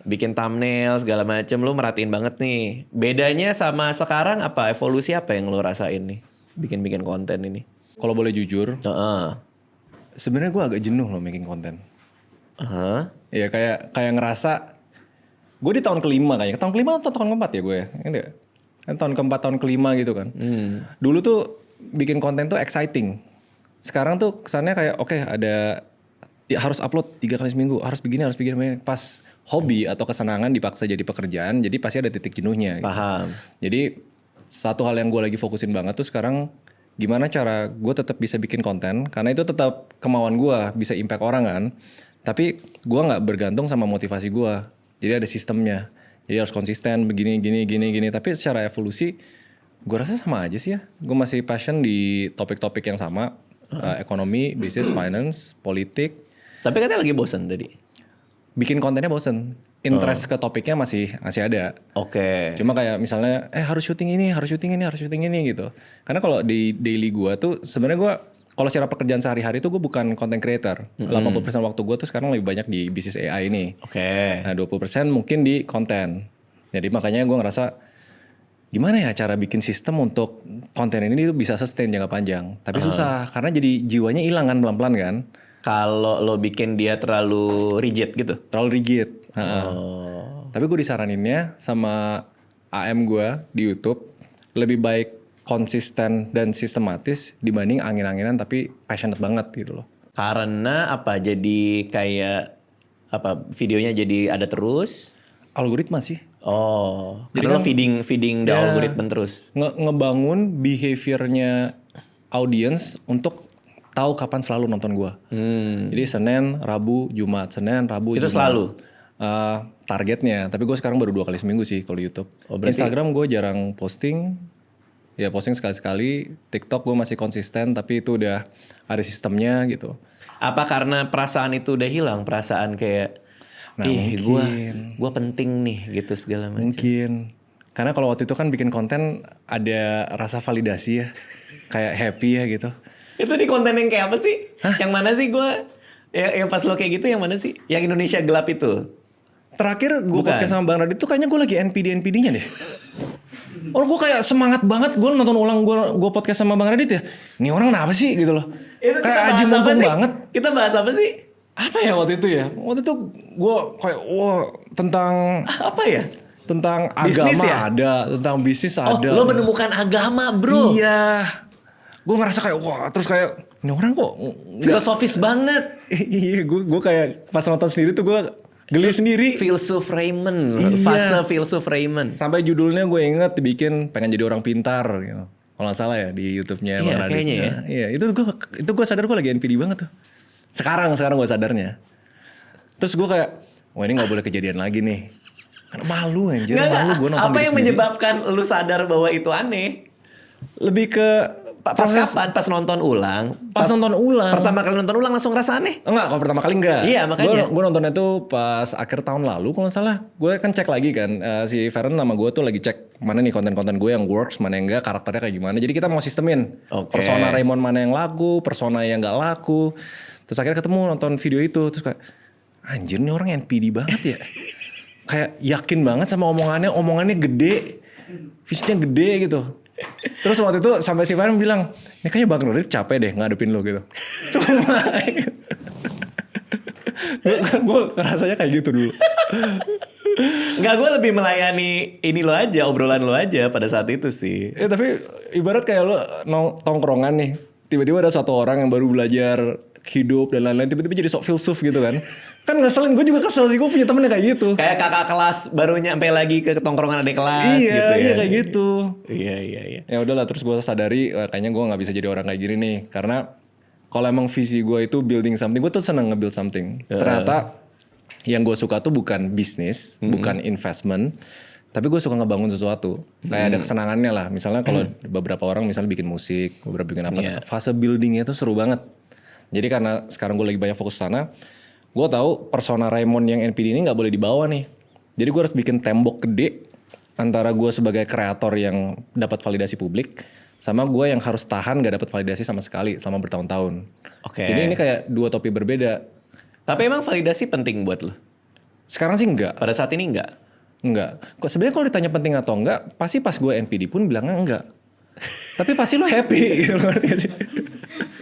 A: Bikin thumbnail segala macem. Lu merhatiin banget nih. Bedanya sama sekarang apa? Evolusi apa yang lu rasain nih? Bikin konten ini.
B: Kalau boleh jujur. Sebenarnya gue agak jenuh loh making konten. Ya kayak ngerasa. Gue di tahun kelima kayaknya. Tahun kelima atau tahun keempat ya gue ya? Kan tahun keempat, tahun kelima gitu kan. Dulu tuh bikin konten tuh exciting. Sekarang tuh kesannya kayak oke, ada harus upload 3 kali seminggu, harus begini. Pas hobi atau kesenangan dipaksa jadi pekerjaan, jadi pasti ada titik jenuhnya. Gitu.
A: Paham.
B: Jadi satu hal yang gue lagi fokusin banget tuh sekarang gimana cara gue tetap bisa bikin konten, karena itu tetap kemauan gue, bisa impact orang kan. Tapi gue nggak bergantung sama motivasi gue. Jadi ada sistemnya. Jadi harus konsisten begini. Tapi secara evolusi gue rasa sama aja sih ya. Gue masih passion di topik-topik yang sama. Ekonomi, bisnis, finance, politik.
A: Tapi katanya lagi bosen tadi.
B: Bikin kontennya bosen. Interest ke topiknya masih ada.
A: Oke.
B: Cuma kayak misalnya harus syuting ini gitu. Karena kalau di daily gue tuh sebenarnya gue kalau secara pekerjaan sehari-hari tuh gue bukan content creator. 80% waktu gue tuh sekarang lebih banyak di bisnis AI ini.
A: Oke.
B: Nah 20% mungkin di konten. Jadi makanya gue ngerasa gimana ya cara bikin sistem untuk konten ini bisa sustain jangka panjang. Tapi susah karena jadi jiwanya hilang kan pelan-pelan kan.
A: Kalau lo bikin dia terlalu rigid gitu?
B: Terlalu rigid. Tapi gue disaraninnya sama AM gue di YouTube lebih baik konsisten dan sistematis dibanding angin-anginan tapi passionate banget gitu loh.
A: Karena apa? Jadi kayak apa? Videonya jadi ada terus?
B: Algoritma sih.
A: Oh, jadi lo feeding the algoritma terus.
B: Ngebangun behaviornya audience untuk tahu kapan selalu nonton gua. Jadi Senin, Rabu, Jumat,
A: Itu selalu?
B: Targetnya, tapi gue sekarang baru 2 kali seminggu sih kalau YouTube. Instagram gue jarang posting, ya posting sekali-sekali. TikTok gue masih konsisten, tapi itu udah ada sistemnya gitu.
A: Apa karena perasaan itu udah hilang? Perasaan kayak gue penting nih gitu segala macam.
B: Mungkin karena kalau waktu itu kan bikin konten ada rasa validasi ya, kayak happy ya gitu.
A: Itu di konten yang kayak apa sih? Yang mana sih gue? Yang pas lo kayak gitu yang mana sih? Yang Indonesia Gelap itu?
B: Terakhir gue podcast sama Bang Radit tuh kayaknya gue lagi NPD-nya deh. Oh gue kayak semangat banget gue nonton ulang gue podcast sama Bang Radit ya. Ini orang kenapa sih gitu loh.
A: Itu kita
B: Kayak
A: bahas
B: aji
A: apa
B: mumpung
A: sih?
B: banget.
A: Kita bahas apa sih?
B: Apa ya waktu itu ya? Waktu itu gue kayak tentang
A: Apa ya? Bisnis
B: agama
A: ya?
B: ada, tentang bisnis
A: Oh,
B: ada.
A: lo menemukan agama, bro.
B: Iya. Gue ngerasa kayak terus kayak ini orang kok
A: Filosofis banget.
B: iya, gue kayak pas nonton sendiri tuh gue geli sendiri.
A: Filsuf Raymond,
B: Iya.
A: fase filsuf Raymond.
B: Sampai judulnya gue inget dibikin pengen jadi orang pintar gitu. Kalau nggak salah ya di YouTube-nya
A: Iya,
B: Bang Radit.
A: kayaknya ya.
B: Iya, itu gue sadar gue lagi NPD banget tuh. Sekarang gue sadarnya. Terus gue kayak, wah ini nggak boleh kejadian lagi nih. Karena malu anjir, malu gue nonton
A: Apa
B: diri
A: yang
B: sendiri.
A: menyebabkan lu sadar bahwa itu aneh?
B: Lebih ke
A: Pas
B: proses-
A: kapan? Pas nonton ulang?
B: Pas nonton ulang.
A: Pertama kali nonton ulang langsung rasa aneh?
B: Enggak, kalau pertama kali enggak.
A: Iya, makanya.
B: Gue nontonnya tuh pas akhir tahun lalu kalau nggak salah. Gue kan cek lagi kan. Si Feren sama gue tuh lagi cek mana nih konten-konten gue yang works, mana yang enggak, karakternya kayak gimana. Jadi kita mau sistemin.
A: Oke.
B: Persona Raymond mana yang laku, persona yang nggak laku. Terus akhirnya ketemu nonton video itu. Terus kayak, anjir nih orang NPD banget ya. Kayak yakin banget sama omongannya gede. Visinya gede gitu. Terus waktu itu sampai si Faren bilang, ini kayaknya Bang Radit capek deh ngadepin lo gitu. Cuma gue rasanya kayak gitu dulu.
A: Enggak, gue lebih melayani ini lo aja, obrolan lo aja pada saat itu sih.
B: Tapi ibarat kayak lo tongkrongan nih. Tiba-tiba ada satu orang yang baru belajar hidup dan lain-lain. Tiba-tiba jadi sok filsuf gitu kan. Kan ngeselin, gue juga kesel sih. Gue punya temen yang kayak gitu.
A: Kayak kakak kelas baru nyampe lagi ke tongkrongan adik kelas gitu ya.
B: Iya kayak gitu.
A: Iya.
B: Ya udahlah terus gue sadari kayaknya gue nggak bisa jadi orang kayak gini nih. Karena kalau emang visi gue itu building something. Gue tuh seneng nge-build something. Ternyata yang gue suka tuh bukan bisnis. Bukan investment. Tapi gue suka ngebangun sesuatu. Kayak ada kesenangannya lah. Misalnya kalau beberapa orang misalnya bikin musik. Beberapa bikin apa.
A: Iya.
B: Fase buildingnya tuh seru banget. Jadi karena sekarang gue lagi banyak fokus sana. Gue tahu persona Raymond yang NPD ini nggak boleh dibawa nih. Jadi gue harus bikin tembok gede. Antara gue sebagai kreator yang dapat validasi publik. Sama gue yang harus tahan gak dapat validasi sama sekali selama bertahun-tahun.
A: Oke.
B: Jadi ini kayak dua topi berbeda.
A: Tapi emang validasi penting buat lo?
B: Sekarang sih enggak.
A: Pada saat ini enggak?
B: Enggak. Kok sebenarnya kalau ditanya penting atau enggak, pasti pas gue NPD pun bilangnya enggak. Tapi pasti lo happy gitu.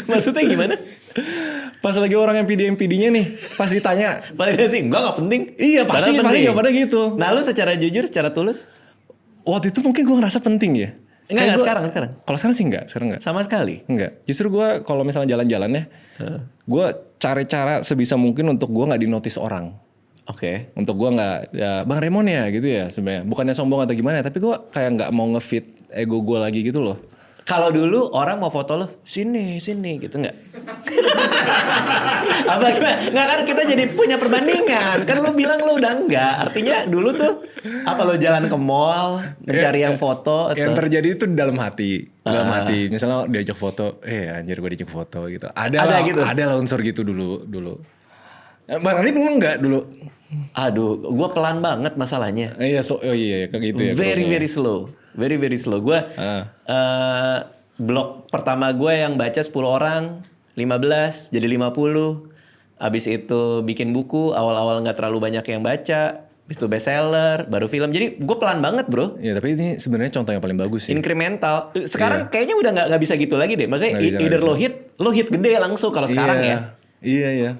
A: Maksudnya gimana?
B: Pas lagi orang NPD-NPD-nya nih, pas ditanya.
A: Validasi enggak penting.
B: Iya pasti
A: Padahal penting.
B: pada gitu.
A: Nah lu secara jujur, secara tulus?
B: Waktu itu mungkin gue ngerasa penting ya.
A: Enggak,
B: Kayak
A: sekarang.
B: Kalau sekarang sih enggak,
A: Sama sekali?
B: Enggak. Justru gue kalau misalnya jalan-jalan ya, gue cari cara sebisa mungkin untuk gue nggak dinotis orang.
A: Oke.
B: Untuk gue nggak, ya Bang Raymond ya gitu ya sebenarnya. Bukannya sombong atau gimana, tapi gue kayak nggak mau ngefit ego gue lagi gitu loh.
A: Kalau dulu orang mau foto lo, sini gitu nggak? Apa gimana? Nggak kan kita jadi punya perbandingan. Kan lo bilang lo udah enggak. Artinya dulu tuh apa lo jalan ke mall mencari yang foto
B: Yang
A: atau
B: terjadi itu dalam hati. Dalam hati. Misalnya diajak foto, anjir gue diajak foto gitu.
A: Ada
B: lah,
A: gitu?
B: Ada lah unsur gitu dulu. Bang Radit memang enggak dulu?
A: Aduh, gue pelan banget masalahnya.
B: Iya, kayak gitu ya.
A: Very slow. Very slow. Gue blog pertama gue yang baca 10 orang, 15 jadi 50. Abis itu bikin buku, awal-awal nggak terlalu banyak yang baca. Abis itu bestseller, baru film. Jadi gue pelan banget bro.
B: Iya, tapi ini sebenarnya contoh yang paling bagus sih.
A: Incremental. Sekarang kayaknya udah nggak bisa gitu lagi deh. Maksudnya
B: Nggak bisa,
A: either
B: nggak
A: lo hit gede langsung kalau sekarang ya.
B: Iya.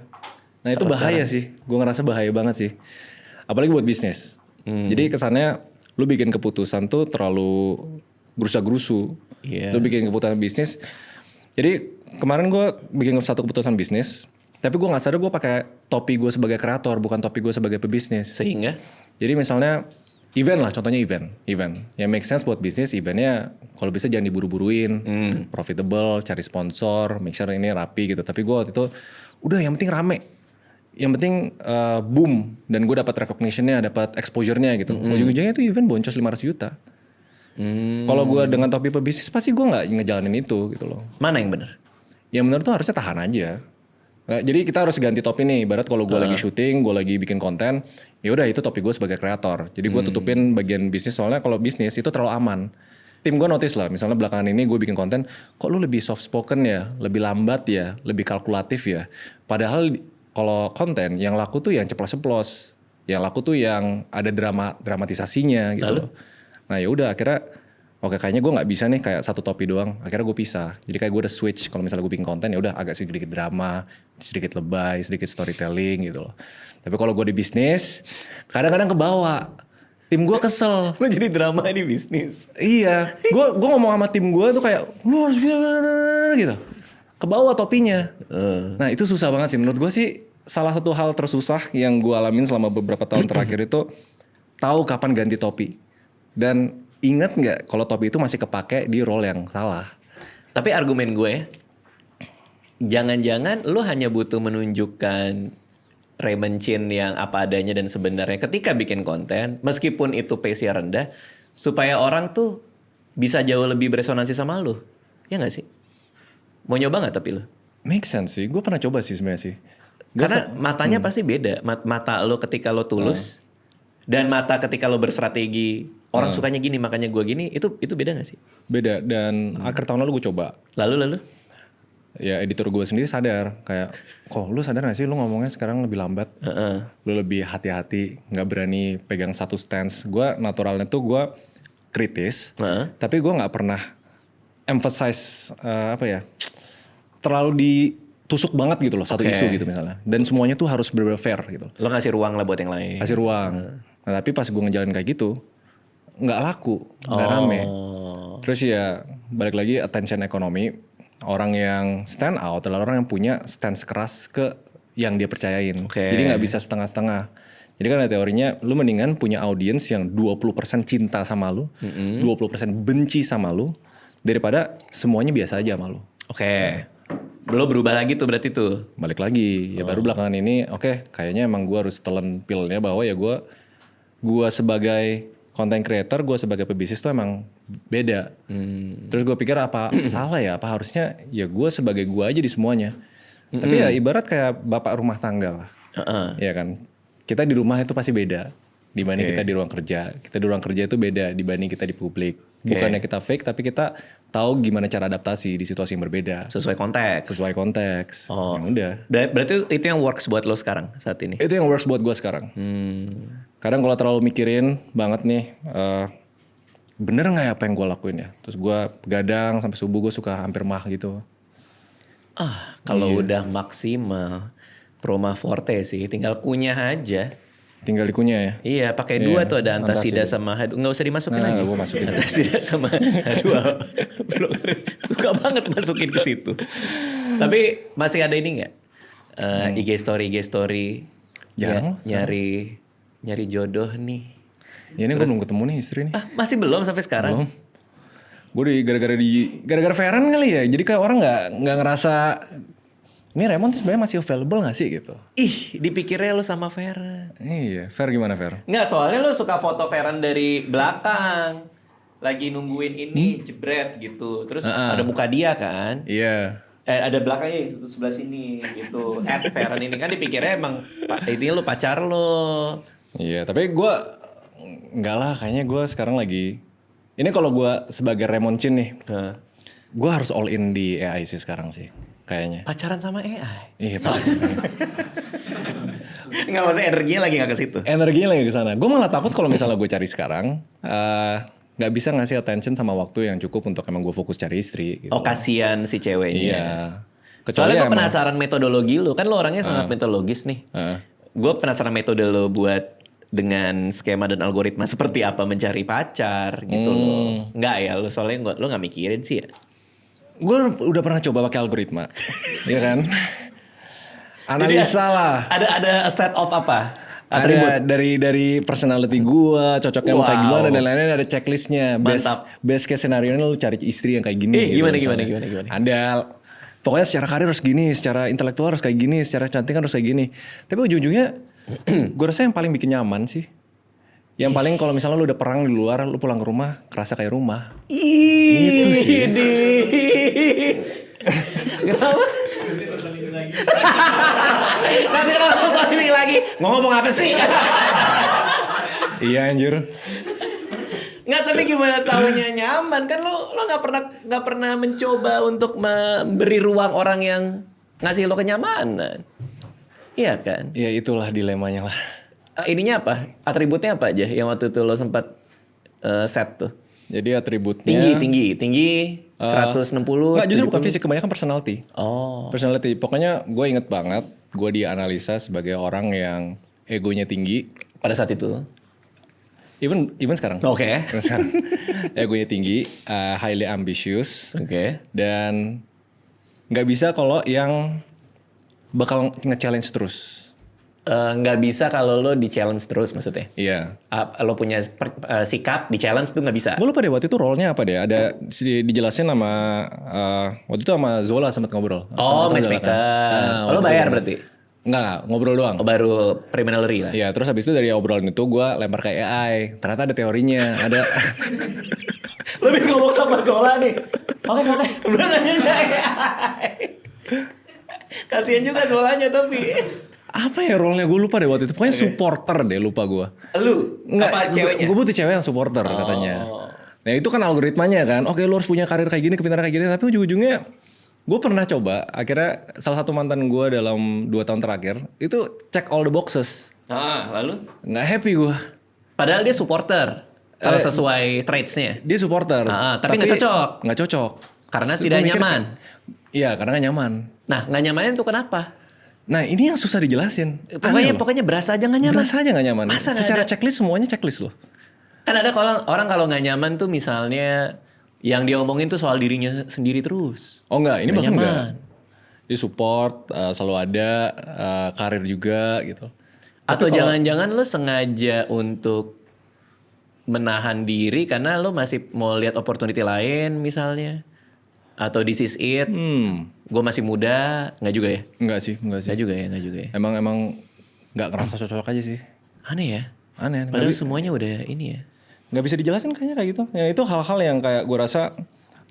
B: Nah itu
A: Kalau
B: bahaya sih. Gue ngerasa bahaya banget sih. Apalagi buat bisnis. Jadi kesannya lu bikin keputusan tuh terlalu gerusa-gerusu.
A: Iya.
B: Lu bikin keputusan bisnis. Jadi kemarin gue bikin satu keputusan bisnis. Tapi gue gak sadar gue pakai topi gue sebagai kreator. Bukan topi gue sebagai pebisnis.
A: Sehingga?
B: Jadi misalnya event lah. Contohnya event. Yang make sense buat bisnis. Eventnya kalau bisa jangan diburu-buruin. Profitable. Cari sponsor. Make sure ini rapi gitu. Tapi gue waktu itu udah yang penting rame. Yang penting boom dan gue dapat recognition-nya, dapat exposure-nya gitu. Ujung-ujungnya itu event boncos 500 juta. Kalau gue dengan topi pebisnis pasti gue nggak ngejalanin itu gitu loh.
A: Mana yang benar?
B: Yang benar tuh harusnya tahan aja. Jadi kita harus ganti topi nih. Ibarat kalau gue lagi syuting, gue lagi bikin konten, ya udah itu topi gue sebagai kreator. Jadi gue tutupin bagian bisnis soalnya kalau bisnis itu terlalu aman. Tim gue notice lah, misalnya belakangan ini gue bikin konten, kok lu lebih soft spoken ya, lebih lambat ya, lebih kalkulatif ya. Padahal kalau konten yang laku tuh yang ceplos-ceplos, yang laku tuh yang ada dramatisasinya gitu.
A: Lalu?
B: Nah ya udah akhirnya oke kayaknya gue nggak bisa nih kayak satu topi doang. Akhirnya gue pisah. Jadi kayak gue udah switch. Kalau misalnya gue bikin konten ya udah agak sedikit drama, sedikit lebay, sedikit storytelling gitu loh. Tapi kalau gue di bisnis, kadang-kadang kebawa. Tim gue kesel.
A: Lo jadi drama di bisnis.
B: Iya, gue ngomong sama tim gue tuh kayak lu harus gitu. Kebawa topinya. Nah itu susah banget sih. Menurut gue sih salah satu hal tersusah yang gue alamin selama beberapa tahun terakhir itu tahu kapan ganti topi. Dan ingat nggak kalau topi itu masih kepake di role yang salah.
A: Tapi argumen gue, jangan-jangan lo hanya butuh menunjukkan Raymond Chin yang apa adanya dan sebenarnya ketika bikin konten, meskipun itu pace-nya rendah, supaya orang tuh bisa jauh lebih beresonansi sama lo. Ya gak sih? Mau nyoba gak tapi lo?
B: Make sense sih, gue pernah coba sih sebenarnya sih.
A: Karena matanya pasti beda. Mata lo ketika lo tulus, dan mata ketika lo bersrategi, orang sukanya gini makanya gue gini, itu beda gak sih?
B: Beda, dan akhir tahun lalu gue coba.
A: Lalu?
B: Ya editor gue sendiri sadar kayak, kok lu sadar gak sih lu ngomongnya sekarang lebih lambat, lu lebih hati-hati, nggak berani pegang satu stance. Gue naturalnya tuh gue kritis, tapi gue nggak pernah emphasize terlalu ditusuk banget gitu loh satu isu gitu misalnya. Dan semuanya tuh harus bener-bener fair gitu.
A: Lo ngasih ruang lah buat yang lain.
B: Kasih ruang. Nah tapi pas gue ngejalanin kayak gitu, nggak laku, nggak rame. Terus ya balik lagi attention ekonomi. Orang yang stand out adalah orang yang punya stance keras ke yang dia percayain. Jadi gak bisa setengah-setengah. Jadi kan ada teorinya, lu mendingan punya audiens yang 20% cinta sama lu, 20% benci sama lu, daripada semuanya biasa aja sama lu.
A: Lo berubah lagi tuh berarti tuh.
B: Balik lagi, ya baru belakangan ini, kayaknya emang gue harus telan pilnya bahwa ya gue sebagai content creator, gue sebagai pebisnis tuh emang beda. Terus gue pikir apa salah ya? Apa harusnya ya gue sebagai gue aja di semuanya. Tapi ya ibarat kayak bapak rumah tangga lah. Ya kan? Kita di rumah itu pasti beda dibanding kita di ruang kerja. Kita di ruang kerja itu beda dibanding kita di publik. Bukannya kita fake, tapi kita tahu gimana cara adaptasi di situasi yang berbeda.
A: Sesuai konteks.
B: Ya udah.
A: Berarti itu yang works buat lo sekarang saat ini?
B: Itu yang works buat gue sekarang. Kadang kalau terlalu mikirin banget nih, bener nggak ya apa yang gue lakuin ya? Terus gue begadang sampai subuh, gue suka hampir mah gitu.
A: Kalau udah maksimal, Proma Forte sih, tinggal kunyah aja.
B: Tinggal dikunyah ya?
A: Iya, pakai dua tuh ada antasida sama H2. Nggak usah dimasukin lagi.
B: Gue masukin.
A: Antasida sama H2. Suka banget masukin ke situ. Tapi masih ada ini nggak? IG story.
B: Jarang.
A: Nyari jodoh nih.
B: Ya ini gue belum ketemu nih istri nih.
A: Masih belum sampai sekarang?
B: Belum. Gue gara-gara Feren kali ya. Jadi kayak orang nggak ngerasa ini Raymond tuh sebenarnya masih available gak sih gitu.
A: Dipikirnya lu sama Feren.
B: Iya, Fer gimana Fer?
A: Nggak, soalnya lu suka foto Feren dari belakang. Lagi nungguin ini jebret gitu. Terus ada muka dia kan.
B: Iya.
A: Ada belakangnya sebelah sini gitu. Feren ini kan dipikirnya emang ini lu pacar lo.
B: Iya, tapi gue enggak lah, kayaknya gue sekarang lagi ini kalau gue sebagai Raymond Chin nih, gue harus all in di AI sih sekarang sih, kayaknya.
A: Pacaran sama AI?
B: Iya, pacaran.
A: Nggak, maksudnya energinya lagi nggak ke situ.
B: Energinya lagi ke sana. Gue malah takut kalau misalnya gue cari sekarang, nggak bisa ngasih attention sama waktu yang cukup untuk emang gue fokus cari istri. Gitu.
A: Kasihan si ceweknya.
B: Iya.
A: Soalnya gue penasaran metodologi lo, kan lo orangnya sangat metodologis nih. Gue penasaran metode lo buat dengan skema dan algoritma seperti apa mencari pacar gitu loh. Enggak ya, lo soalnya lo nggak mikirin sih ya.
B: Gue udah pernah coba pakai algoritma, ya kan? Analisa lah.
A: Ada set of apa? Atribut.
B: Ada dari personality gue, cocoknya mau kayak gimana dan lain-lain ada checklistnya. Best case scenario lu cari istri yang kayak gini.
A: Gimana?
B: Ada. Pokoknya secara karir harus gini, secara intelektual harus kayak gini, secara cantik harus kayak gini. Tapi ujung-ujungnya, gue rasa yang paling bikin nyaman sih. Yang paling kalau misalnya lu udah perang di luar, lu pulang ke rumah, kerasa kayak rumah. Itu sih.
A: Kenapa? Nanti kalau nonton ini lagi, ngomong apa sih?
B: Iya anjir.
A: Nggak, tapi gimana taunya nyaman? Kan lo nggak pernah mencoba untuk memberi ruang orang yang ngasih lo kenyamanan. Iya kan?
B: Iya itulah dilemanya lah.
A: Ininya apa? Atributnya apa aja yang waktu itu lo sempat set tuh?
B: Jadi atributnya
A: Tinggi 160.
B: Enggak, justru bukan
A: 70.
B: fisik, kebanyakan personality.
A: Oh.
B: Personality. Pokoknya gue inget banget, gue dianalisa sebagai orang yang egonya tinggi.
A: Pada saat itu.
B: Even sekarang.
A: Oke.
B: Even sekarang. Egonya tinggi, highly ambitious.
A: Oke.
B: Dan nggak bisa kalau yang bakal nge-challenge terus.
A: Nggak bisa kalau lo di challenge terus maksudnya.
B: Iya.
A: Lo punya sikap di challenge tuh nggak bisa.
B: Gue lupa deh waktu itu role-nya apa deh. Ada dijelasin sama waktu itu sama Zola sempat ngobrol.
A: Oh,
B: Tahu Zola
A: matchmaker.
B: kan?
A: Lo bayar berarti?
B: Enggak, ngobrol doang.
A: Oh, baru preliminary lah.
B: Iya, terus habis itu dari obrolan itu gue lempar ke AI. Ternyata ada teorinya, ada
A: Lo bisa ngomong sama Zola nih. Oke. Berarti kasian juga Zolanya tapi.
B: apa ya role-nya gue lupa deh waktu itu. Pokoknya supporter deh, lupa gue.
A: Lu? Apa ceweknya?
B: Gue butuh cewek yang supporter katanya. Nah itu kan algoritmanya kan. Oke, lu harus punya karir kayak gini, kepintaran kayak gini. Tapi ujung-ujungnya gue pernah coba. Akhirnya salah satu mantan gue dalam 2 tahun terakhir itu check all the boxes.
A: Lalu?
B: Nggak happy gue.
A: Padahal dia supporter. Kalau sesuai traits-nya.
B: Dia supporter.
A: Tapi nggak cocok.
B: Nggak cocok.
A: Karena
B: Terus
A: tidak
B: gua mikir,
A: nyaman.
B: Iya, karena nggak nyaman.
A: Nah, nggak nyamannya tuh kenapa?
B: Nah ini yang susah dijelasin.
A: Pokoknya berasa aja nggak nyaman.
B: Berasa aja nggak nyaman.
A: Masa nggak
B: Secara
A: ada?
B: checklist semuanya checklist loh.
A: Kan ada orang kalau nggak nyaman tuh misalnya yang dia omongin tuh soal dirinya sendiri terus.
B: Oh enggak, ini
A: Nggak
B: bahkan
A: nyaman.
B: enggak. Dia support, selalu ada, karir juga gitu.
A: Atau jangan-jangan lo sengaja untuk menahan diri karena lo masih mau lihat opportunity lain misalnya. Atau this is it. Gue masih muda, nggak juga ya?
B: Enggak sih.
A: Nggak juga ya.
B: Emang nggak ngerasa cocok aja sih.
A: Aneh ya?
B: Aneh.
A: Padahal semuanya udah ini ya.
B: Nggak bisa dijelasin kayaknya kayak gitu. Ya itu hal-hal yang kayak gue rasa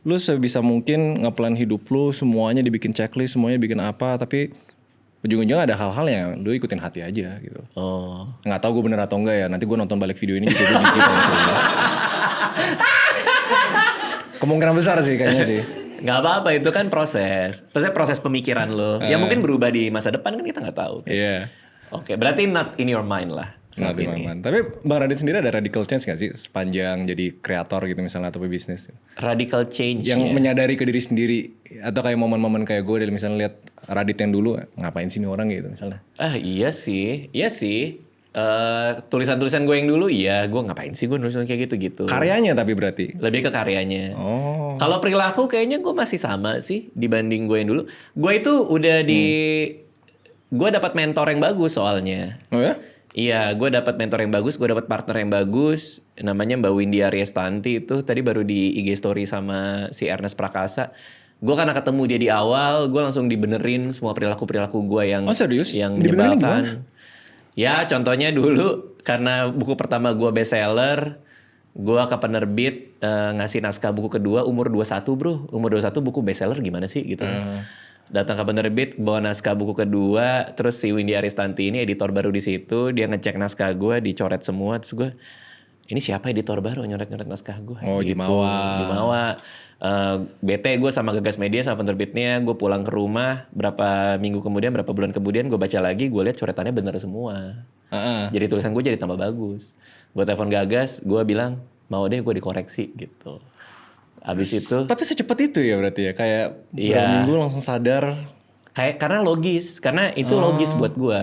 B: lu sebisa mungkin ngeplan hidup lu, semuanya dibikin checklist, semuanya dibikin apa, tapi ujung-ujungnya ada hal-hal yang lu ikutin hati aja gitu.
A: Oh.
B: Nggak tahu gue bener atau enggak ya. Nanti gue nonton balik video ini juga gue jijik kalau cerita. Kemungkinan besar sih kayaknya sih.
A: Nggak apa-apa, itu kan proses. Maksudnya proses pemikiran lo. Ya mungkin berubah di masa depan kan kita nggak tahu.
B: Iya.
A: Oke, berarti not in your mind lah. saat
B: Nanti
A: ini.
B: Maman. Tapi Bang Radit sendiri ada radical change gak sih sepanjang jadi kreator gitu misalnya atau bisnis?
A: Radical change
B: Yang
A: ya.
B: menyadari ke diri sendiri atau kayak momen-momen kayak gue dari misalnya lihat Radit yang dulu ngapain sih nih orang gitu misalnya.
A: Iya sih. Tulisan-tulisan gue yang dulu gue ngapain sih gue nulis kayak gitu-gitu.
B: Karyanya tapi berarti.
A: Lebih ke karyanya.
B: Oh.
A: Kalau perilaku kayaknya gue masih sama sih dibanding gue yang dulu. Gue itu udah gue dapat mentor yang bagus soalnya.
B: Oh ya?
A: Iya, gue dapat mentor yang bagus, gue dapat partner yang bagus, namanya Mbak Windy Aryestanti itu tadi baru di IG story sama si Ernest Prakasa. Gue karena ketemu dia di awal, gue langsung dibenerin semua perilaku gue yang
B: serius?
A: yang
B: Dibenerin
A: menyebalkan. Ya, contohnya dulu karena buku pertama gue bestseller, gue ke penerbit ngasih naskah buku kedua umur 21 bro. Umur 21 buku bestseller gimana sih gitu. Datang ke penerbit bawa naskah buku kedua, terus si Windy Aryestanti ini editor baru di situ, dia ngecek naskah gue, dicoret semua, terus gue ini siapa editor baru nyoret-nyoret naskah gue?
B: Oh,
A: gitu.
B: Jumawa.
A: Bete gue sama Gagas Media sama penerbitnya, gue pulang ke rumah berapa minggu kemudian, berapa bulan kemudian gue baca lagi, gue lihat coretannya bener semua. Jadi tulisan gue jadi tambah bagus. Gue telepon Gagas, gue bilang mau deh gue dikoreksi gitu. Abis itu
B: Tapi secepat itu ya berarti ya kayak
A: Iya.
B: berapa minggu langsung sadar.
A: karena logis, karena itu logis buat gue.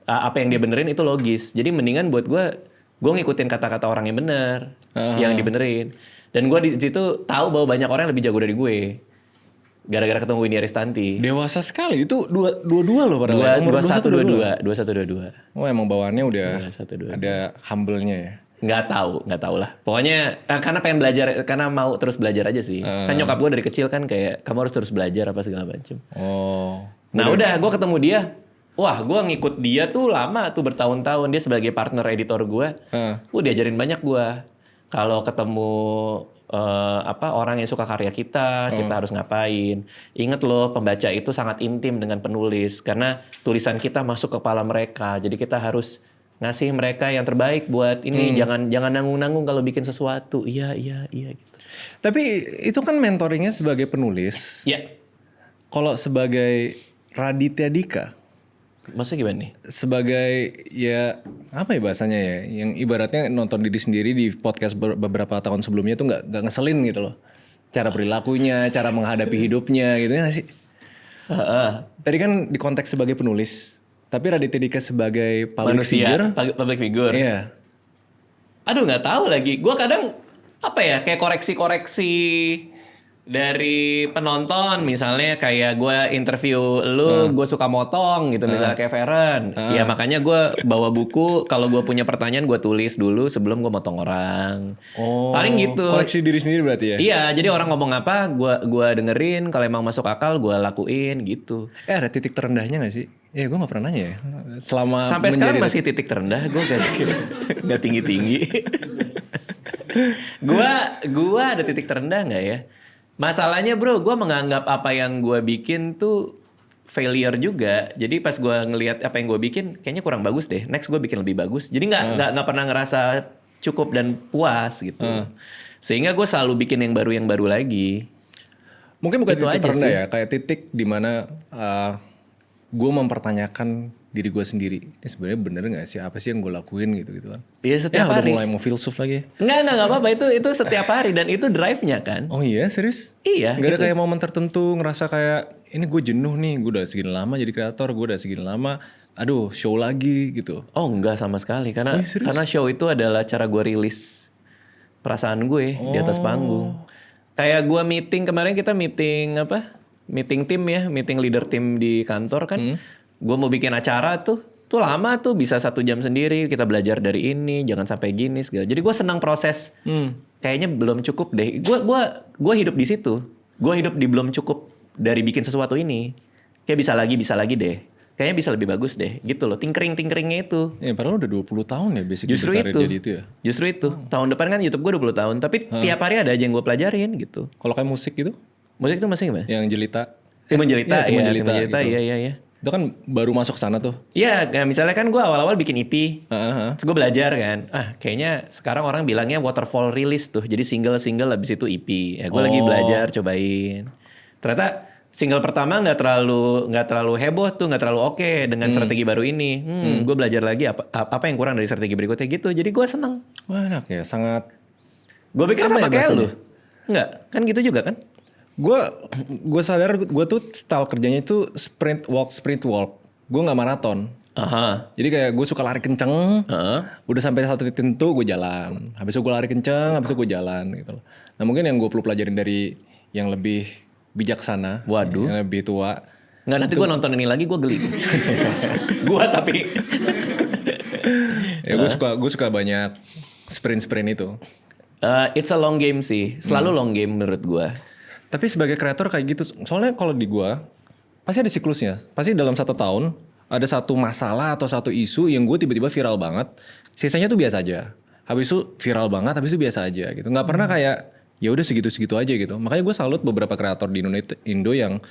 A: Apa yang dia benerin itu logis. Jadi mendingan buat gue ngikutin kata-kata orang yang bener, yang dibenerin. Dan gue di situ tahu bahwa banyak orang yang lebih jago dari gue. Gara-gara ketemu Windy Aryestanti.
B: Dewasa sekali itu dua loh padahal. Umur
A: 2122.
B: Oh emang bawaannya udah
A: 2122.
B: ada humble-nya ya.
A: Nggak tahu lah. Pokoknya karena pengen belajar, karena mau terus belajar aja sih. Kan nyokap gue dari kecil kan kayak kamu harus terus belajar apa segala macem.
B: Oh.
A: Nah udah gue ketemu dia. Wah gue ngikut dia tuh lama tuh bertahun-tahun. Dia sebagai partner editor gue. Diajarin banyak gue. Kalau ketemu orang yang suka karya kita harus ngapain. Ingat loh pembaca itu sangat intim dengan penulis. Karena tulisan kita masuk ke kepala mereka. Jadi kita harus ngasih mereka yang terbaik buat ini. Jangan nanggung-nanggung kalau bikin sesuatu. Iya gitu.
B: Tapi itu kan mentoringnya sebagai penulis.
A: Ya.
B: Kalau sebagai Raditya Dika,
A: Maksudnya gimana nih?
B: Sebagai ya apa ya bahasanya ya, yang ibaratnya nonton diri sendiri di podcast beberapa tahun sebelumnya tuh nggak ngeselin gitu loh. Cara perilakunya, cara menghadapi hidupnya gitu ya nggak sih? Tadi kan di konteks sebagai penulis, tapi Raditya Dika sebagai public figure.
A: Public figure.
B: Iya.
A: Aduh nggak tahu lagi. Gue kadang apa ya kayak koreksi-koreksi dari penonton, misalnya kayak gue interview lu, gue suka motong gitu, misalnya kayak Feren. Ya makanya gue bawa buku, kalau gue punya pertanyaan gue tulis dulu sebelum gue motong orang.
B: Oh.
A: Paling gitu.
B: Koreksi diri sendiri berarti ya?
A: Iya, jadi orang ngomong apa, gue dengerin. Kalau emang masuk akal, gue lakuin gitu.
B: Ada titik terendahnya gak sih? Ya gue gak pernah nanya ya. Selama
A: Sampai sekarang masih titik terendah, gue gak tinggi-tinggi. Gua ada titik terendah nggak ya? Masalahnya bro, gue menganggap apa yang gue bikin tuh failure juga. Jadi pas gue ngelihat apa yang gue bikin, kayaknya kurang bagus deh. Next gue bikin lebih bagus. Jadi nggak pernah ngerasa cukup dan puas gitu. Sehingga gue selalu bikin yang baru lagi.
B: Mungkin bukan
A: Itu
B: titik
A: aja
B: terendah
A: sih.
B: ya, kayak titik dimana gue mempertanyakan diri gue sendiri. Ini sebenarnya bener nggak sih? Apa sih yang gue lakuin gitu kan?
A: Iya setiap
B: Udah
A: hari.
B: mulai mau filsuf lagi.
A: Nggak apa-apa. Itu setiap hari dan itu drive-nya kan.
B: Oh iya serius?
A: Iya.
B: Gak ada
A: gitu.
B: kayak momen tertentu ngerasa kayak ini gue jenuh nih, gue udah segini lama jadi kreator, gue udah segini lama, aduh show lagi gitu.
A: Oh enggak sama sekali. Karena show itu adalah cara gue rilis perasaan gue di atas panggung. Kayak gue meeting kemarin, kita meeting apa? Meeting tim ya, meeting leader tim di kantor kan. Gue mau bikin acara tuh lama tuh, bisa 1 jam sendiri. Kita belajar dari ini, jangan sampai gini segala. Jadi gue senang proses. Kayaknya belum cukup deh. Gue hidup di situ. Gue hidup di belum cukup dari bikin sesuatu ini. Kayak bisa lagi deh. Kayaknya bisa lebih bagus deh. Gitu loh. Tinkeringnya itu.
B: Ya padahal udah 20 tahun ya basic
A: Justru
B: karir
A: itu.
B: jadi itu ya.
A: Justru itu. Tahun depan kan YouTube gue 20 tahun. Tapi tiap hari ada aja yang gue pelajarin gitu.
B: Kalau kayak musik gitu,
A: Musik itu masih gimana?
B: yang jelita.
A: Timun Jelita.
B: Timun
A: Iya,
B: Jelita
A: Timun Jelita.
B: gitu.
A: Iya.
B: Itu kan baru masuk sana tuh.
A: Iya, kayak misalnya kan gue awal-awal bikin EP.
B: Heeh.
A: Terus gue belajar kan. Kayaknya sekarang orang bilangnya waterfall release tuh. Jadi single habis itu EP. Ya gue lagi belajar, cobain. Ternyata single pertama nggak terlalu heboh tuh, nggak terlalu oke dengan strategi baru ini. Gue belajar lagi apa yang kurang dari strategi berikutnya gitu. Jadi gue seneng.
B: Wah enak ya, sangat.
A: Gue pikir
B: Apa
A: sama
B: ya
A: kayak lu.
B: bahasanya?
A: Enggak, kan gitu juga kan?
B: Gue sadar gue tuh style kerjanya itu sprint walk. Gue nggak maraton.
A: Aha.
B: Jadi kayak gue suka lari kenceng,
A: Heeh.
B: udah sampai satu titik tertentu gue jalan. Habis itu gue lari kenceng, habis itu gue jalan gitu loh. Nah mungkin yang gue perlu pelajarin dari yang lebih bijaksana,
A: Waduh.
B: yang lebih tua.
A: Nggak, nanti gue nonton ini lagi gue geli. Gue tapi.
B: Ya gue suka banyak sprint itu.
A: It's a long game sih. Selalu long game menurut gue.
B: Tapi sebagai kreator kayak gitu, soalnya kalau di gue pasti ada siklusnya. Pasti dalam 1 tahun ada satu masalah atau satu isu yang gue tiba-tiba viral banget. Sisanya tuh biasa aja. Habis itu viral banget, habis itu biasa aja gitu. Nggak pernah kayak ya udah segitu-segitu aja gitu. Makanya gue salut beberapa kreator di Indo yang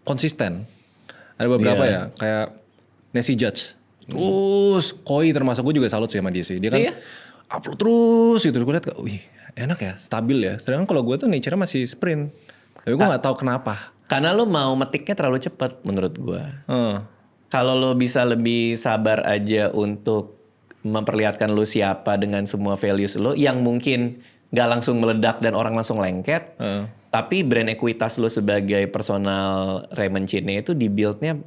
B: konsisten. Ada beberapa ya, kayak Nancy Judge. Terus Koi termasuk, gue juga salut sih sama dia sih. Dia kan
A: Iya.
B: upload terus gitu. Gue liat, wih enak ya, stabil ya. Sedangkan kalau gue tuh nature-nya masih sprint. Tapi gue nggak tahu kenapa.
A: Karena lo mau metiknya terlalu cepat menurut gue.
B: Heeh.
A: Kalau lo bisa lebih sabar aja untuk memperlihatkan lo siapa dengan semua values lo yang mungkin nggak langsung meledak dan orang langsung lengket. Tapi brand ekuitas lo sebagai personal Raymond Chine itu dibuildnya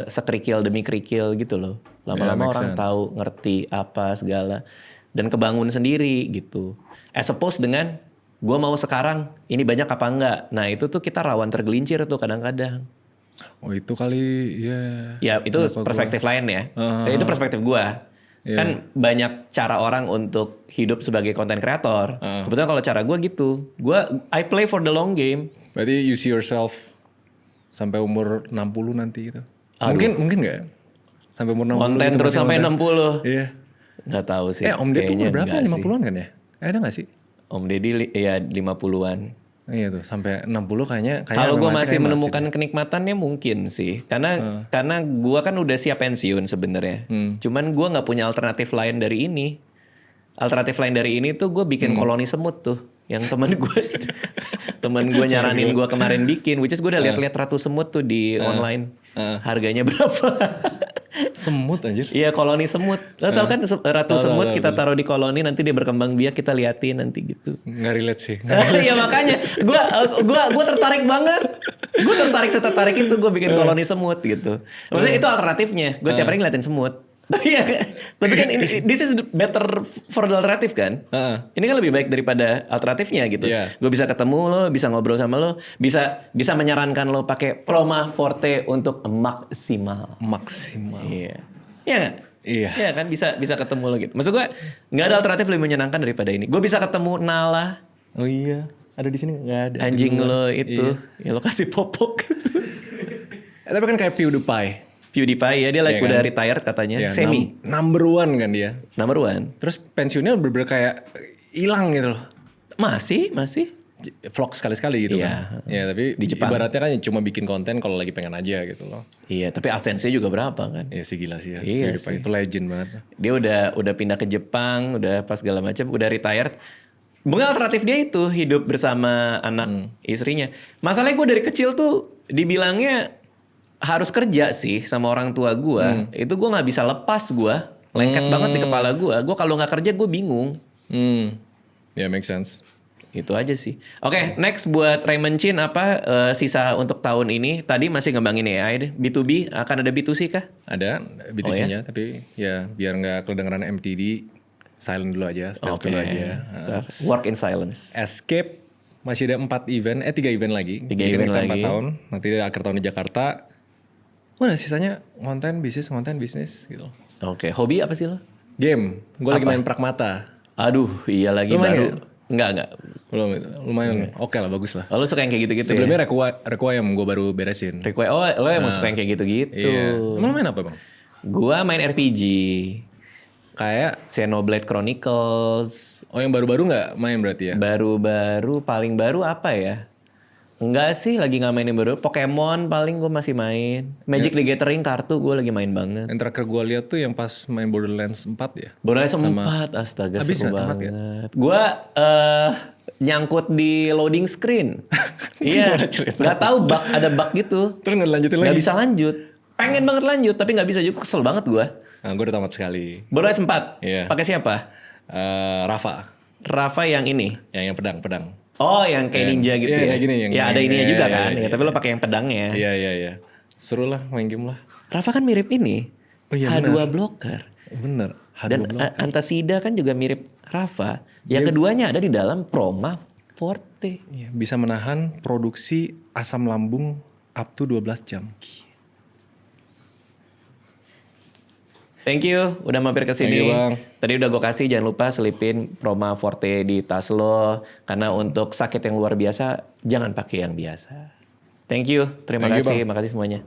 A: sekerikil demi kerikil gitu loh. Lama-lama
B: make
A: orang
B: sense.
A: tahu, ngerti apa segala. Dan kebangun sendiri gitu. As opposed dengan gue mau sekarang ini banyak apa enggak. Nah itu tuh kita rawan tergelincir tuh kadang-kadang.
B: Oh itu kali ya.
A: Ya itu perspektif lain ya. Itu perspektif gua. Kan banyak cara orang untuk hidup sebagai content creator. Kebetulan kalau cara gua gitu. I play for the long game.
B: Berarti you see yourself sampai umur 60 nanti gitu.
A: Aduh.
B: Mungkin nggak? Ya? Sampai umur 60
A: Konten
B: gitu
A: terus
B: masih
A: sampai
B: konten.
A: 60.
B: Iya.
A: Nggak tahu sih.
B: Om Deddy tuh
A: Kayaknya
B: umur berapa?
A: enggak sih.
B: 50-an kan ya? Ada nggak sih?
A: Om Deddy ya 50-an.
B: Iya tuh sampai 60 kayaknya
A: Kalau gue masih
B: kayak
A: menemukan kenikmatannya mungkin sih, karena gue kan udah siap pensiun sebenarnya. Cuman gue nggak punya alternatif lain dari ini. Alternatif lain dari ini tuh gue bikin koloni semut tuh. Yang teman gue nyaranin gue kemarin bikin, which is gue udah lihat-lihat Ratu Semut tuh di online. Harganya berapa?
B: Semut anjir.
A: Iya, koloni semut. Lo tau kan Ratu Semut
B: tahu,
A: kita taruh di koloni, nanti dia berkembang biak, kita liatin nanti gitu.
B: Nggak relate sih.
A: Iya makanya gue tertarik banget. Gue tertarik itu gue bikin koloni semut gitu. Maksudnya itu alternatifnya. Gue tiap hari ngeliatin semut. Tapi kan ini this is better for the alternative kan. Ini kan lebih baik daripada alternatifnya gitu. Gue bisa ketemu lo, bisa ngobrol sama lo, bisa menyarankan lo pakai Proma Forte untuk maksimal. Iya. Iya nggak?
B: Iya.
A: Iya kan bisa ketemu lo gitu. Maksud gue nggak ada alternatif lebih menyenangkan daripada ini. Gue bisa ketemu Nala.
B: Oh iya. Ada di sini nggak ada.
A: Anjing lo itu, ya lo kasih popok.
B: Tapi kan kayak
A: PewDiePie ya, dia like
B: Iya
A: udah
B: kan?
A: retired katanya,
B: Ya,
A: semi.
B: number one kan dia.
A: Number one.
B: Terus pensiunnya bener-bener kayak hilang gitu loh.
A: Masih.
B: Vlog sekali-sekali gitu
A: Iya.
B: kan. Ya tapi
A: Di Jepang.
B: ibaratnya kan cuma bikin konten kalau lagi pengen aja gitu loh.
A: Iya, tapi AdSense-nya juga berapa kan?
B: Ya sih gila sih ya.
A: Iya
B: PewDiePie
A: sih.
B: itu legend banget.
A: Dia udah pindah ke Jepang, udah pas segala macam, udah retired. Mungkin alternatif dia itu hidup bersama anak istrinya. Masalahnya gue dari kecil tuh dibilangnya harus kerja sih sama orang tua gue. Itu gue nggak bisa lepas gue. Lengket banget di kepala gue. Gue kalau nggak kerja gue bingung.
B: Ya make sense.
A: Itu aja sih. Oke, next buat Raymond Chin apa sisa untuk tahun ini? Tadi masih ngembangin AI deh. B2B akan ada B2C kah?
B: Ada BTC-nya tapi ya biar nggak kedengeran MTD, silent dulu aja, stealth dulu aja.
A: Ntar, work in silence.
B: Escape masih ada 3 event lagi.
A: 3
B: Jadi
A: event
B: kita 4
A: lagi.
B: tahun. Nanti akhir tahun di Jakarta. Udah sisanya konten bisnis gitu.
A: Oke, hobi apa sih lo?
B: Game. Gue lagi main Pragmata.
A: Aduh, iya lagi
B: Lu main
A: baru.
B: nggak?
A: Enggak.
B: Belum itu. Lumayan oke lah, bagus lah.
A: Oh, lo suka yang kayak gitu-gitu ya?
B: Sebelumnya Requiem gue baru beresin.
A: Oh, lo yang suka yang kayak gitu-gitu.
B: Iya. Emang lu main apa bang?
A: Gua main RPG.
B: Kayak,
A: Xenoblade Chronicles.
B: oh yang baru-baru nggak main berarti ya?
A: Paling baru apa ya? Enggak sih, lagi nggak mainin baru. Pokemon paling gue masih main. Magic the Gathering kartu gue lagi main banget.
B: Yang terakhir gue lihat tuh yang pas main Borderlands 4 ya?
A: Borderlands 4, astaga
B: Habis
A: seru
B: nggak tamat
A: banget. Gue nyangkut di loading screen. Iya, nggak tahu ada bug gitu.
B: Terus nggak lanjutin lagi?
A: Nggak bisa lanjut. Pengen banget lanjut, tapi nggak bisa juga. Kesel banget gue.
B: Nah, gue udah tamat sekali.
A: Borderlands 4,
B: Iya.
A: pakai siapa?
B: Rafa
A: yang ini.
B: yang pedang.
A: Oh, yang kayak ninja gitu
B: iya,
A: ya?
B: kayak gini, yang
A: ya ada
B: main.
A: ininya
B: Iya,
A: juga
B: iya,
A: kan.
B: iya,
A: Ya, tapi lo pakai yang pedangnya.
B: Iya. Seru lah main game lah.
A: Rafa kan mirip ini.
B: Oh iya,
A: H2
B: benar.
A: blocker.
B: Bener.
A: Dan Antasida kan juga mirip Rafa. Yang keduanya ada di dalam Proma Forte.
B: Iya, bisa menahan produksi asam lambung up to 12 jam.
A: Thank you udah mampir ke sini.
B: Thank you, Bang.
A: Tadi udah gue kasih, jangan lupa selipin Proma Forte di tas lo. Karena untuk sakit yang luar biasa, jangan pakai yang biasa. Thank you, terima
B: Thank you,
A: kasih,
B: Bang.
A: makasih semuanya.